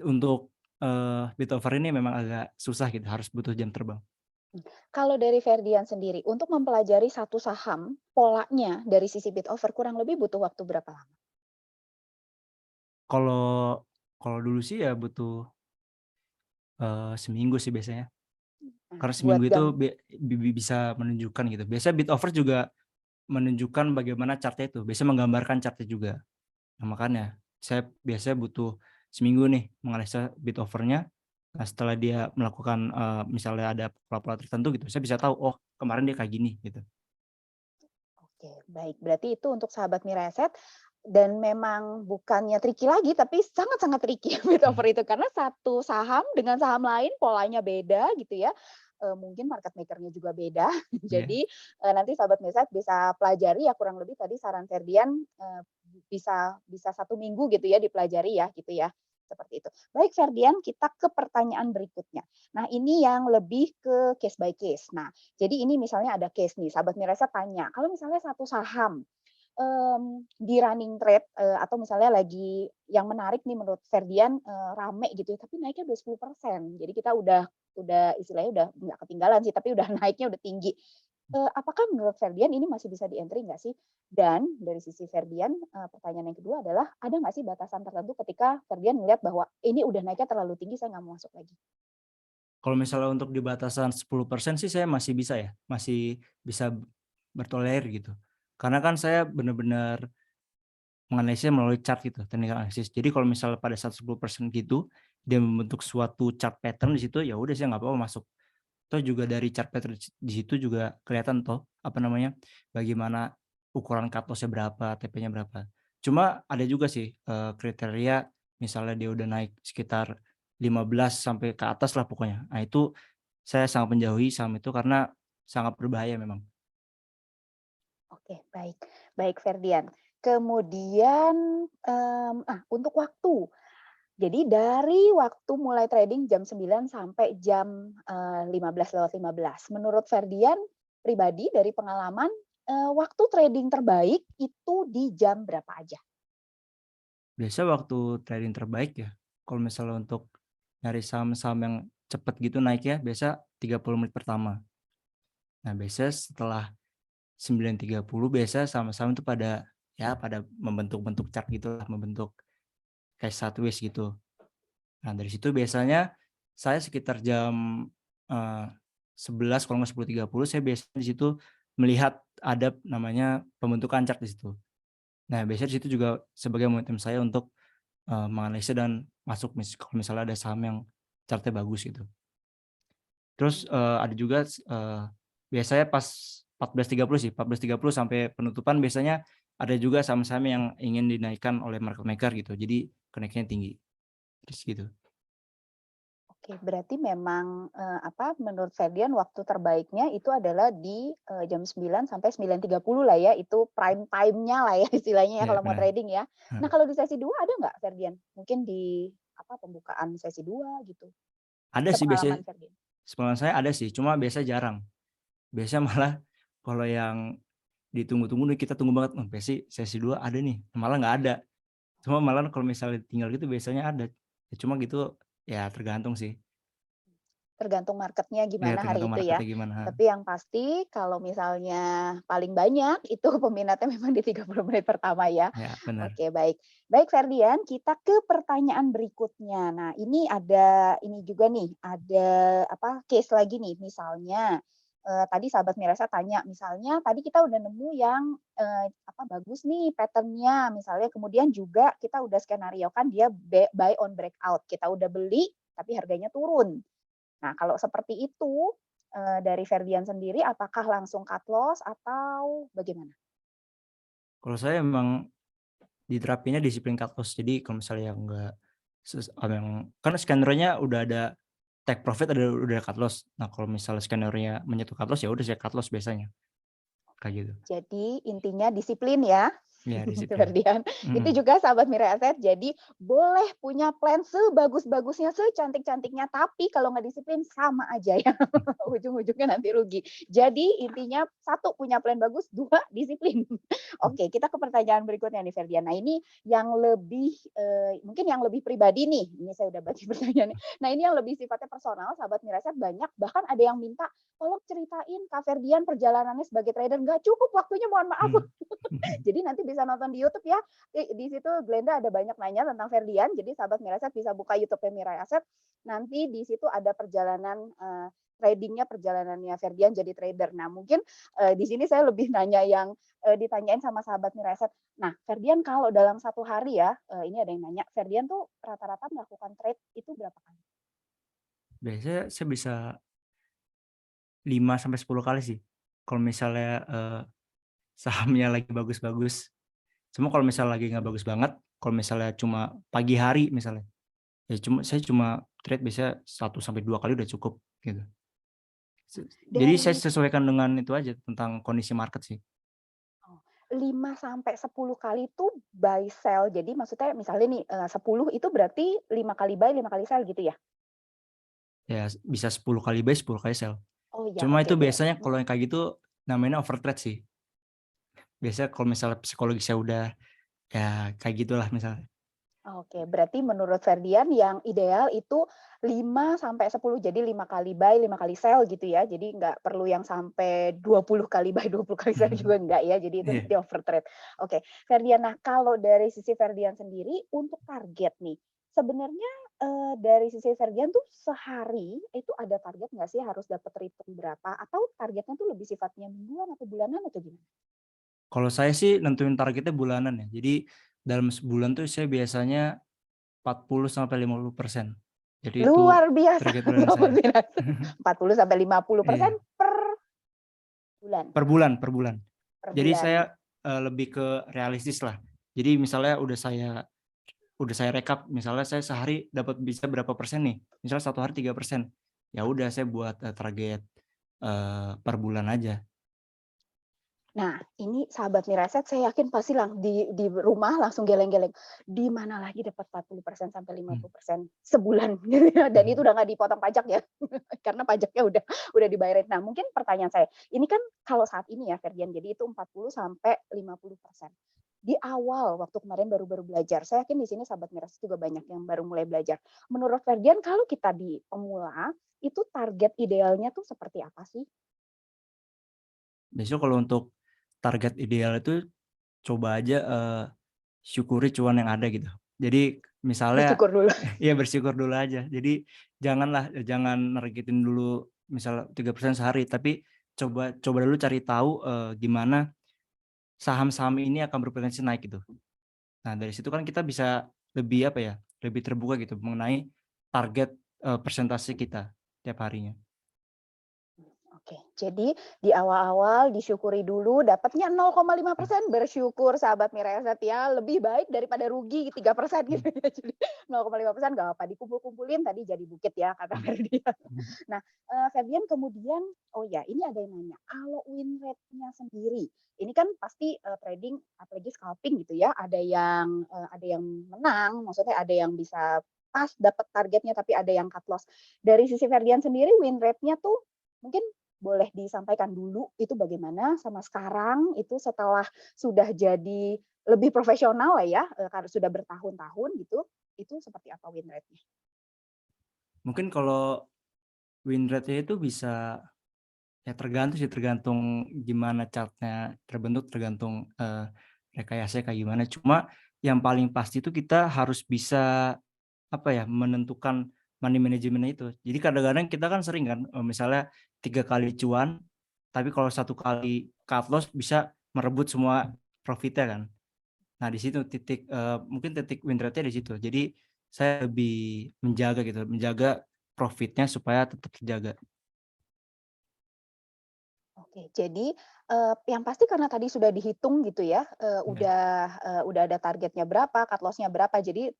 S10: untuk bid offer ini memang agak susah gitu, harus butuh jam terbang.
S9: Kalau dari Ferdian sendiri, untuk mempelajari satu saham, polanya dari sisi bid offer kurang lebih butuh waktu berapa lama?
S10: Kalau kalau dulu sih ya butuh seminggu sih biasanya.
S9: Nah,
S10: Karena
S9: buat
S10: seminggu itu bisa menunjukkan gitu. Biasanya bid offer juga menunjukkan bagaimana chartnya itu, biasanya menggambarkan chartnya juga. Nah, makanya saya biasanya butuh seminggu nih menganalisa bid offer-nya. Nah, setelah dia melakukan misalnya ada pola-pola tertentu gitu, saya bisa tahu, oh kemarin dia kayak gini gitu.
S9: Oke, baik. Berarti itu untuk sahabat Miraset dan memang bukannya tricky lagi, tapi sangat-sangat tricky bid offer itu karena satu saham dengan saham lain polanya beda gitu ya. Mungkin market maker-nya juga beda. Jadi nanti sahabat Miraset bisa pelajari ya kurang lebih tadi saran Ferdian bisa 1 minggu gitu ya dipelajari ya gitu ya. Seperti itu. Baik Ferdian, kita ke pertanyaan berikutnya. Nah, ini yang lebih ke case by case. Nah, jadi ini misalnya ada case nih, sahabat Mirasa tanya, kalau misalnya satu saham di running trade atau misalnya lagi yang menarik nih menurut Ferdian rame gitu, tapi naiknya udah 10%. Jadi kita udah istilahnya udah nggak ketinggalan sih, tapi udah naiknya udah tinggi. Apakah menurut Ferdian ini masih bisa di-entry nggak sih? Dan dari sisi Ferdian, pertanyaan yang kedua adalah, ada nggak sih batasan tertentu ketika Ferdian melihat bahwa ini udah naiknya terlalu tinggi, saya nggak mau masuk lagi?
S10: Kalau misalnya untuk di batasan 10% sih saya masih bisa ya, masih bisa bertolerir gitu. Karena kan saya benar-benar menganalisis melalui chart gitu, teknik analisis. Jadi kalau misalnya pada saat 10% gitu, dia membentuk suatu chart pattern di situ, ya udah saya nggak apa-apa masuk. Toh juga dari chart pattern di situ juga kelihatan toh bagaimana ukuran cut loss-nya berapa, TP-nya berapa. Cuma ada juga sih kriteria misalnya dia udah naik sekitar 15 sampai ke atas lah pokoknya. Nah itu saya sangat menjauhi saham itu karena sangat berbahaya memang.
S9: Oke, baik. Baik Ferdian. Kemudian, untuk waktu. Jadi dari waktu mulai trading jam 9 sampai jam 15:15. Menurut Ferdian pribadi dari pengalaman, waktu trading terbaik itu di jam berapa aja?
S10: Biasa waktu trading terbaik ya, kalau misalnya untuk nyari saham-saham yang cepat gitu naik ya, biasa 30 menit pertama. Nah, biasa setelah 9.30 biasa saham-saham itu pada membentuk-bentuk chart gitu lah, membentuk kayak sideways gitu. Nah, dari situ biasanya saya sekitar jam 11 kalau nggak 10.30 saya biasanya di situ melihat ada namanya pembentukan chart di situ. Nah, biasanya di situ juga sebagai momentum saya untuk menganalisa dan masuk kalau misalnya ada saham yang chartnya bagus gitu. Terus ada juga biasanya pas 14.30 sih, 14.30 sampai penutupan biasanya ada juga saham-saham yang ingin dinaikkan oleh market maker gitu. Jadi kenaikannya tinggi. Terus gitu.
S9: Oke, berarti memang menurut Ferdian waktu terbaiknya itu adalah di jam 9 sampai 9.30 lah ya, itu prime time-nya lah ya istilahnya ya kalau mau trading ya. Nah, kalau di sesi 2 ada nggak Ferdian? Mungkin di pembukaan sesi 2 gitu.
S10: Ada sih biasanya.
S9: Sepengalaman Ferdian.
S10: Sepengalaman saya ada sih, cuma biasa jarang. Biasanya malah kalau yang ditunggu-tunggu nih kita tunggu banget, sesi 2 ada nih, malah nggak ada. Cuma malah kalau misalnya tinggal gitu biasanya ada. Ya, cuma gitu Ya tergantung sih.
S9: Tergantung marketnya
S10: Ya
S9: gimana hari
S10: tergantung
S9: itu ya.
S10: marketnya gimana.
S9: Tapi yang pasti kalau misalnya paling banyak itu peminatnya memang di 30 menit pertama ya.
S10: Ya benar.
S9: Oke, baik. Baik Ferdian, kita ke pertanyaan berikutnya. Nah, ini ada ini juga nih, ada apa case lagi nih. Misalnya tadi sahabat Mirasa tanya, misalnya tadi kita udah nemu yang apa bagus nih pattern-nya, misalnya kemudian juga kita udah skenariokan dia buy on breakout. Kita udah beli tapi harganya turun. Nah, kalau seperti itu, dari Ferdian sendiri apakah langsung cut loss atau bagaimana?
S10: Kalau saya memang diterapinnya disiplin cut loss. Jadi kalau misalnya enggak yang kan skenario-nya udah ada take profit, udah cut loss. Nah, kalau misalnya skenario-nya menyentuh cut loss, ya udah saya cut loss biasanya. Kayak gitu.
S9: Jadi intinya disiplin ya.
S10: Ya, disiplin.
S9: Ferdian. Itu juga sahabat Mira Aset, jadi boleh punya plan sebagus-bagusnya, secantik-cantiknya, tapi kalau nggak disiplin sama aja ya. Ujung-ujungnya nanti rugi. Jadi intinya satu punya plan bagus, dua disiplin. Oke, kita ke pertanyaan berikutnya nih Ferdian. Nah ini yang lebih mungkin yang lebih pribadi nih. Ini saya udah baca pertanyaannya. Nah ini yang lebih sifatnya personal, sahabat Mira Aset banyak. Bahkan ada yang minta, tolong ceritain Kak Ferdian perjalanannya sebagai trader. Nggak cukup waktunya, mohon maaf. Jadi nanti bisa nonton di YouTube ya. Di situ Glenda ada banyak nanya tentang Ferdian. Jadi sahabat Miraset bisa buka YouTube-nya Mirai Aset. Nanti di situ ada perjalanan tradingnya, perjalanannya Ferdian jadi trader. Nah mungkin di sini saya lebih nanya yang ditanyain sama sahabat Mirai Aset. Nah Ferdian kalau dalam satu hari ya, ini ada yang nanya, Ferdian tuh rata-rata melakukan trade itu berapa kali?
S10: Biasanya saya bisa 5 sampai 10 kali sih. Kalau misalnya sahamnya lagi bagus-bagus. Cuma kalau misalnya lagi nggak bagus banget, kalau misalnya cuma pagi hari misalnya, ya saya cuma trade bisa 1 sampai 2 kali udah cukup gitu. Jadi saya sesuaikan dengan itu aja tentang kondisi market sih.
S9: 5 sampai 10 kali itu buy sell. Jadi maksudnya misalnya nih 10 itu berarti 5 kali buy, 5 kali sell gitu ya?
S10: Ya bisa 10 kali buy, 10 kali sell.
S9: Oh ya,
S10: Cuma
S9: oke,
S10: itu biasanya kalau yang kayak gitu namanya overtrade sih. Biasanya kalau misalnya psikologi saya udah ya kayak gitulah misalnya.
S9: Oke, berarti menurut Ferdian yang ideal itu 5 sampai 10, jadi 5 kali buy, 5 kali sell gitu ya. Jadi nggak perlu yang sampai 20 kali buy, 20 kali sell juga enggak ya. Jadi itu nanti overtrade. Oke, Ferdian, nah kalau dari sisi Ferdian sendiri untuk target nih, sebenarnya dari sisi Ferdian tuh sehari itu ada target nggak sih harus dapat return berapa? Atau targetnya tuh lebih sifatnya mingguan atau bulanan atau gimana?
S10: Kalau saya sih nentuin targetnya bulanan ya. Jadi dalam sebulan tuh saya biasanya 40 sampai 50%. Jadi
S9: luar biasa.
S10: target bulanan saya.
S9: 40 sampai 50% per bulan.
S10: Per bulan. Jadi saya lebih ke realistis lah. Jadi misalnya udah saya rekap, misalnya saya sehari dapat bisa berapa persen nih. Misalnya 1 hari 3%. Ya udah saya buat target per bulan aja.
S9: Nah, ini sahabat Miraset, saya yakin pasti di rumah langsung geleng-geleng. Di mana lagi dapat 40% sampai 50% sebulan gitu ya. Dan itu udah nggak dipotong pajak ya. Karena pajaknya udah dibayarin. Nah, mungkin pertanyaan saya, ini kan kalau saat ini ya Ferdian, jadi itu 40 sampai 50%. Di awal waktu kemarin baru belajar, saya yakin di sini sahabat Miraset juga banyak yang baru mulai belajar. Menurut Ferdian, kalau kita di pemula, itu target idealnya tuh seperti apa sih?
S10: Biasanya kalau untuk target ideal itu coba aja syukuri cuan yang ada gitu. Jadi misalnya
S9: bersyukur dulu.
S10: Iya bersyukur dulu aja. Jadi jangan nargetin dulu misal 3% sehari, tapi coba dulu cari tahu gimana saham-saham ini akan berpotensi naik gitu. Nah, dari situ kan kita bisa lebih lebih terbuka gitu mengenai target persentase kita tiap harinya.
S9: Oke, jadi di awal-awal disyukuri dulu, dapatnya 0,5%, bersyukur sahabat Mirai Aset ya, lebih baik daripada rugi 3% gitu ya. Jadi 0,5% nggak apa-apa, dikumpul-kumpulin tadi jadi bukit ya kata Ferdian. Nah, Ferdian kemudian, oh ya ini ada yang nanya, kalau win rate-nya sendiri, ini kan pasti trading apalagi scalping gitu ya, ada yang menang, maksudnya ada yang bisa pas dapat targetnya tapi ada yang cut loss. Dari sisi Ferdian sendiri win rate-nya tuh mungkin boleh disampaikan dulu itu bagaimana sama sekarang itu setelah sudah jadi lebih profesional lah ya, karena sudah bertahun-tahun gitu, itu seperti apa win rate-nya?
S10: Mungkin kalau win rate-nya itu bisa ya tergantung sih, tergantung gimana chartnya terbentuk, tergantung rekayasanya kayak gimana. Cuma yang paling pasti itu kita harus bisa apa ya, menentukan money management itu. Jadi kadang-kadang kita kan sering kan misalnya 3 kali cuan, tapi kalau 1 kali cut loss bisa merebut semua profitnya kan. Nah di situ titik mungkin titik win rate-nya di situ. Jadi saya lebih menjaga gitu, menjaga profitnya supaya tetap terjaga.
S9: Oke, jadi, yang pasti karena tadi sudah dihitung gitu ya,
S10: Ya.
S9: udah ada targetnya berapa, cut loss-nya berapa, jadi,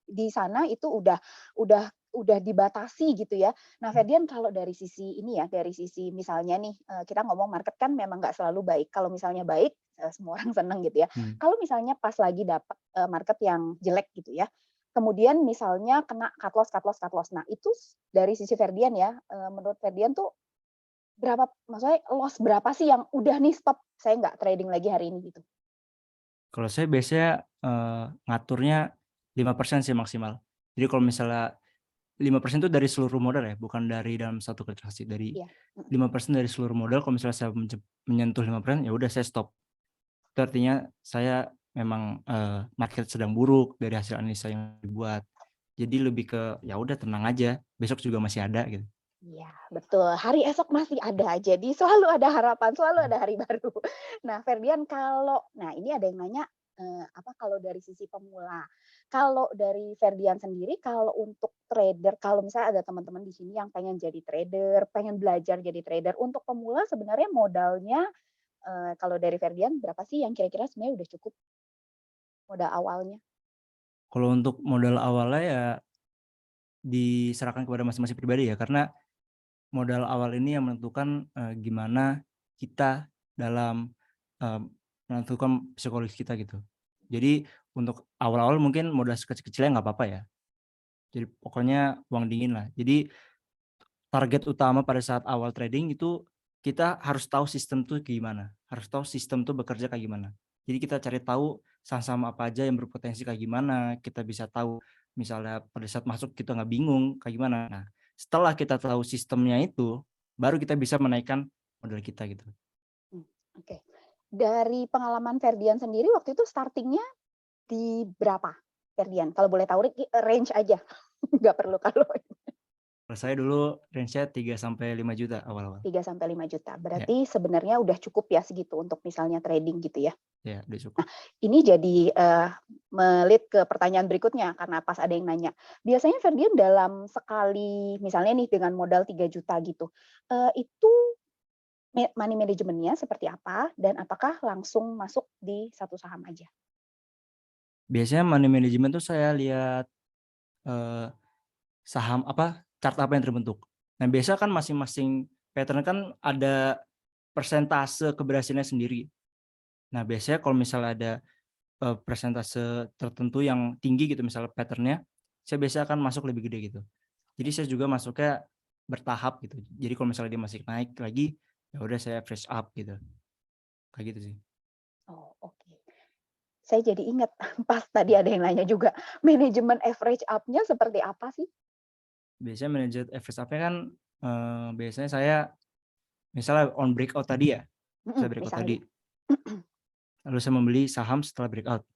S9: di sana itu udah dibatasi gitu ya. Nah, Ferdian kalau dari sisi ini ya, dari sisi misalnya nih, kita ngomong market kan memang nggak selalu baik. Kalau misalnya baik, semua orang senang gitu ya.
S10: Hmm.
S9: Kalau misalnya pas lagi dapat, market yang jelek gitu ya, kemudian misalnya kena cut loss cut loss cut loss. Nah, itu dari sisi Ferdian ya, menurut Ferdian tuh berapa maksudnya loss berapa sih yang udah nih stop, saya nggak trading lagi hari ini gitu?
S10: Kalau saya biasanya ngaturnya 5% sih maksimal. Jadi kalau misalnya 5% itu dari seluruh modal ya, bukan dari dalam satu transaksi. Dari
S9: Iya,
S10: 5% dari seluruh modal, kalau misalnya saya menyentuh 5%, ya udah saya stop. Itu artinya saya memang market sedang buruk dari hasil analisa yang dibuat. Jadi lebih ke ya udah tenang aja, besok juga masih ada gitu.
S9: iya betul, hari esok masih ada, jadi selalu ada harapan, selalu ada hari baru. Nah, Ferdian nah ini ada yang nanya, kalau dari sisi pemula, kalau dari Ferdian sendiri kalau untuk trader, kalau misalnya ada teman-teman di sini yang pengen jadi trader, pengen belajar jadi trader, untuk pemula sebenarnya modalnya, kalau dari Ferdian berapa sih yang kira-kira sebenarnya udah cukup modal awalnya?
S10: Kalau untuk modal awalnya ya diserahkan kepada masing-masing pribadi ya, karena modal awal ini yang menentukan gimana kita dalam menentukan psikologis kita gitu. Jadi untuk awal-awal mungkin modal sekecil-kecilnya nggak apa-apa ya. Jadi pokoknya uang dingin lah. Jadi target utama pada saat awal trading itu kita harus tahu sistem tuh gimana, harus tahu sistem tuh bekerja kayak gimana. Jadi kita cari tahu saham-saham apa aja yang berpotensi kayak gimana, kita bisa tahu misalnya pada saat masuk kita nggak bingung kayak gimana. Nah, setelah kita tahu sistemnya itu, baru kita bisa menaikkan modal kita gitu.
S9: Oke. Dari pengalaman Ferdian sendiri waktu itu starting-nya di berapa, Ferdian? Kalau boleh tahu range aja, nggak perlu kalau
S10: Kalau saya dulu range-nya 3 sampai 5 juta awal-awal.
S9: 3 sampai 5 juta.
S10: Ya,
S9: Berarti sebenarnya udah cukup ya segitu untuk misalnya trading gitu ya.
S10: ya udah cukup.
S9: Nah, ini jadi melit ke pertanyaan berikutnya karena pas ada yang nanya. Biasanya Ferdian dalam sekali misalnya nih dengan modal 3 juta gitu, itu money management-nya seperti apa dan apakah langsung masuk di satu saham aja?
S10: Biasanya money management tuh saya lihat saham apa, chart apa yang terbentuk. Nah, biasa kan masing-masing pattern kan ada persentase keberhasilannya sendiri. Nah, biasanya kalau misalnya ada persentase tertentu yang tinggi gitu misalnya pattern-nya, saya biasanya akan masuk lebih gede gitu. Jadi saya juga masuknya bertahap gitu. Jadi kalau misalnya dia masih naik lagi, ya udah saya fresh up gitu. Kayak gitu sih.
S9: Oh, oke. Saya jadi ingat pas tadi ada yang nanya juga, manajemen average up-nya seperti apa sih?
S10: Biasanya manajer average up-nya kan biasanya saya misalnya on breakout tadi ya, saya breakout
S9: Misalnya.
S10: tadi. Lalu saya membeli saham setelah breakout.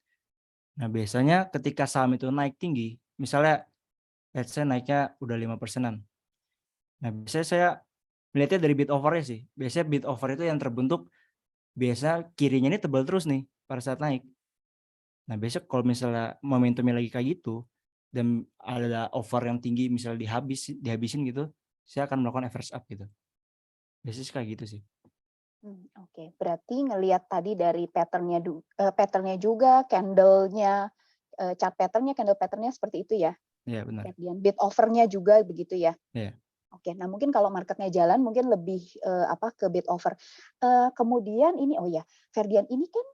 S10: Nah, biasanya ketika saham itu naik tinggi, misalnya let's say naiknya udah 5%-an. Nah, biasanya saya melihatnya dari bid offer-nya sih. Biasanya bid offer itu yang terbentuk biasa kirinya ini tebal terus nih pada saat naik. Nah, besok kalau misalnya momentumnya lagi kayak gitu dan ada offer yang tinggi misalnya dihabisin gitu, saya akan melakukan average up gitu. Biasanya sih kayak gitu sih.
S9: Oke. Berarti ngelihat tadi dari pattern-nya juga, candle-nya, chart pattern-nya, candle pattern-nya seperti itu ya?
S10: Iya, benar.
S9: Ferdian, bid offer-nya juga begitu ya?
S10: Iya.
S9: Oke. Nah, mungkin kalau market-nya jalan mungkin lebih, ke bid offer. Kemudian ini, oh ya, Ferdian ini kan,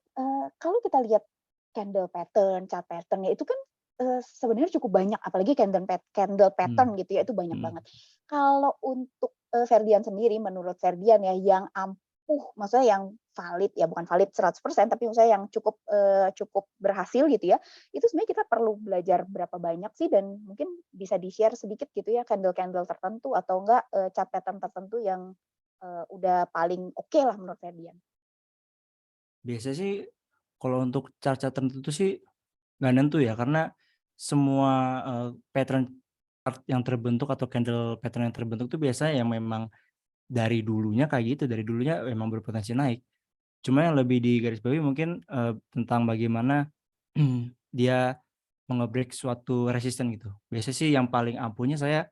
S9: kalau kita lihat candle pattern, chart pattern-nya itu kan, sebenarnya cukup banyak, apalagi candle pattern gitu ya, itu banyak banget. Kalau untuk, Ferdian sendiri, menurut Ferdian ya, yang ampuh, maksudnya yang valid ya, bukan valid 100% tapi misalnya yang cukup berhasil gitu ya. Itu sebenarnya kita perlu belajar berapa banyak sih, dan mungkin bisa di-share sedikit gitu ya candle-candle tertentu atau enggak chart pattern tertentu yang udah paling oke lah menurut Ferdian.
S10: Biasanya sih kalau untuk chart-chart tertentu sih nggak nentu ya, karena semua pattern chart yang terbentuk atau candle pattern yang terbentuk tuh biasanya yang memang dari dulunya kayak gitu, dari dulunya memang berpotensi naik. Cuma yang lebih digarisbawahi mungkin tentang bagaimana dia nge-break suatu resisten gitu. Biasanya sih yang paling ampuhnya saya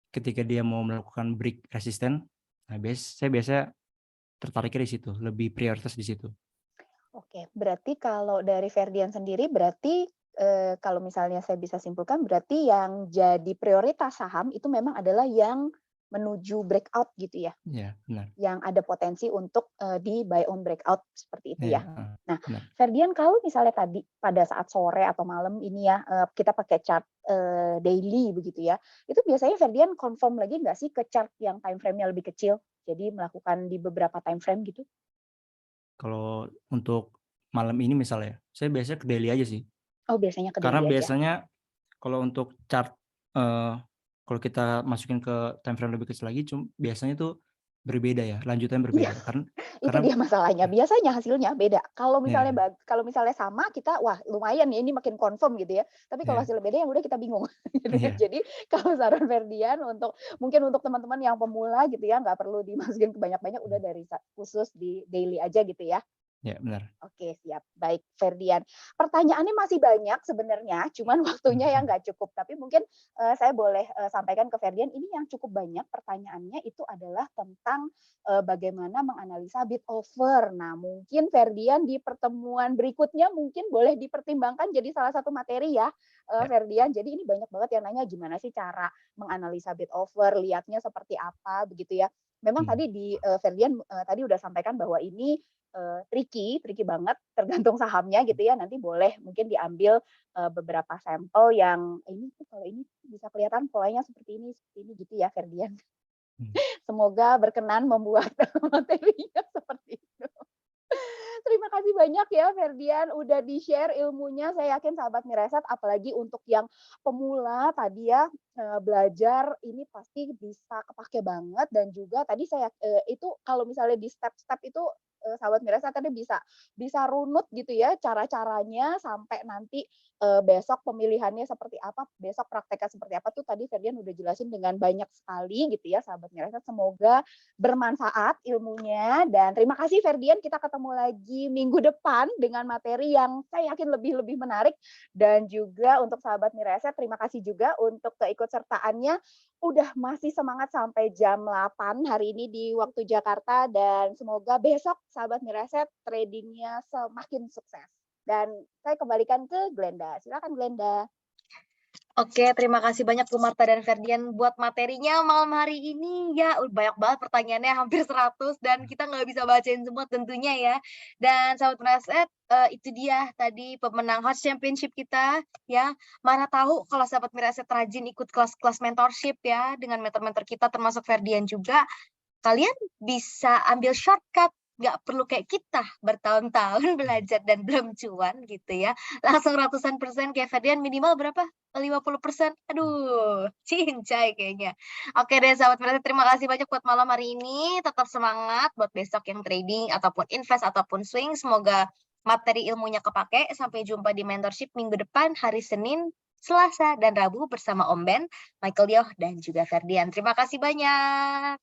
S10: ketika dia mau melakukan break resisten, nah saya biasanya tertariknya di situ, lebih prioritas di situ.
S9: Oke, berarti kalau dari Ferdian sendiri berarti kalau misalnya saya bisa simpulkan berarti yang jadi prioritas saham itu memang adalah yang menuju breakout gitu ya,
S10: Iya, benar.
S9: yang ada potensi untuk di buy on breakout seperti itu
S10: Iya,
S9: ya. Nah,
S10: benar.
S9: Ferdian kalau misalnya tadi pada saat sore atau malam ini ya kita pakai chart daily begitu ya, itu biasanya Ferdian confirm lagi nggak sih ke chart yang time frame-nya lebih kecil? Jadi melakukan di beberapa time frame gitu?
S10: Kalau untuk malam ini misalnya, saya biasanya ke daily aja sih.
S9: Oh, biasanya ke
S10: Karena
S9: daily aja.
S10: biasanya kalau untuk chart kalau kita masukin ke time frame lebih kecil lagi, biasanya tuh berbeda ya, lanjutannya berbeda.
S9: Iya,
S10: Karena
S9: itu dia masalahnya. Biasanya hasilnya beda. Kalau misalnya
S10: ya,
S9: kalau misalnya sama kita wah lumayan ya ini makin confirm gitu ya. Tapi kalau
S10: ya,
S9: hasilnya beda yang udah kita bingung. Gitu ya.
S10: iya,
S9: Jadi kalau saran Ferdian untuk mungkin untuk teman-teman yang pemula gitu ya, nggak perlu dimasukin ke banyak-banyak, udah dari khusus di daily aja gitu ya.
S10: ya benar.
S9: Oke, siap. Baik, Ferdian. Pertanyaannya masih banyak sebenarnya, cuman waktunya yang nggak cukup. Tapi mungkin saya boleh sampaikan ke Ferdian, ini yang cukup banyak pertanyaannya itu adalah tentang bagaimana menganalisa bid offer. Nah, mungkin Ferdian di pertemuan berikutnya mungkin boleh dipertimbangkan jadi salah satu materi ya, Ferdian. Jadi ini banyak banget yang nanya gimana sih cara menganalisa bid offer, lihatnya seperti apa begitu ya. Memang tadi di Ferdian tadi udah sampaikan bahwa ini tricky banget, tergantung sahamnya gitu ya. Nanti boleh mungkin diambil beberapa sampel yang ini tuh kalau ini bisa kelihatan polanya seperti ini gitu ya, Ferdian. Semoga berkenan membuat materinya seperti itu. Terima kasih banyak ya Ferdian udah di-share ilmunya. Saya yakin sahabat Mireset apalagi untuk yang pemula tadi ya belajar ini pasti bisa kepake banget, dan juga tadi saya itu kalau misalnya di step-step itu sahabat Mireset tadi bisa runut gitu ya cara-caranya sampai nanti besok pemilihannya seperti apa, besok prakteknya seperti apa tuh tadi Ferdian udah jelasin dengan banyak sekali gitu ya sahabat Mireset. Semoga bermanfaat ilmunya, dan terima kasih Ferdian, kita ketemu lagi minggu depan dengan materi yang saya yakin lebih menarik. Dan juga untuk sahabat Mireset terima kasih juga untuk keikutsertaannya, udah masih semangat sampai jam 8 hari ini di waktu Jakarta, dan semoga besok sahabat Mireset tradingnya semakin sukses. Dan saya kembalikan ke Glenda. Silakan Glenda.
S8: Oke, terima kasih banyak Bu Marta dan Ferdian buat materinya malam hari ini ya. Banyak banget pertanyaannya, hampir 100 dan kita nggak bisa bacain semua tentunya ya. Dan sahabat Mireset, itu dia tadi pemenang Hot Championship kita ya. Mana tahu kalau sahabat Mireset rajin ikut kelas-kelas mentorship ya dengan mentor-mentor kita termasuk Ferdian juga, kalian bisa ambil shortcut. Nggak perlu kayak kita bertahun-tahun belajar dan belum cuan gitu ya. Langsung ratusan persen kayak Ferdian, minimal berapa? 50%. Aduh, cincai kayaknya. Oke deh sahabat Mireset, terima kasih banyak buat malam hari ini. Tetap semangat buat besok yang trading ataupun invest ataupun swing. Semoga materi ilmunya kepake. Sampai jumpa di mentorship minggu depan hari Senin, Selasa, dan Rabu bersama Om Ben, Michael Yoh, dan juga Ferdian. Terima kasih banyak.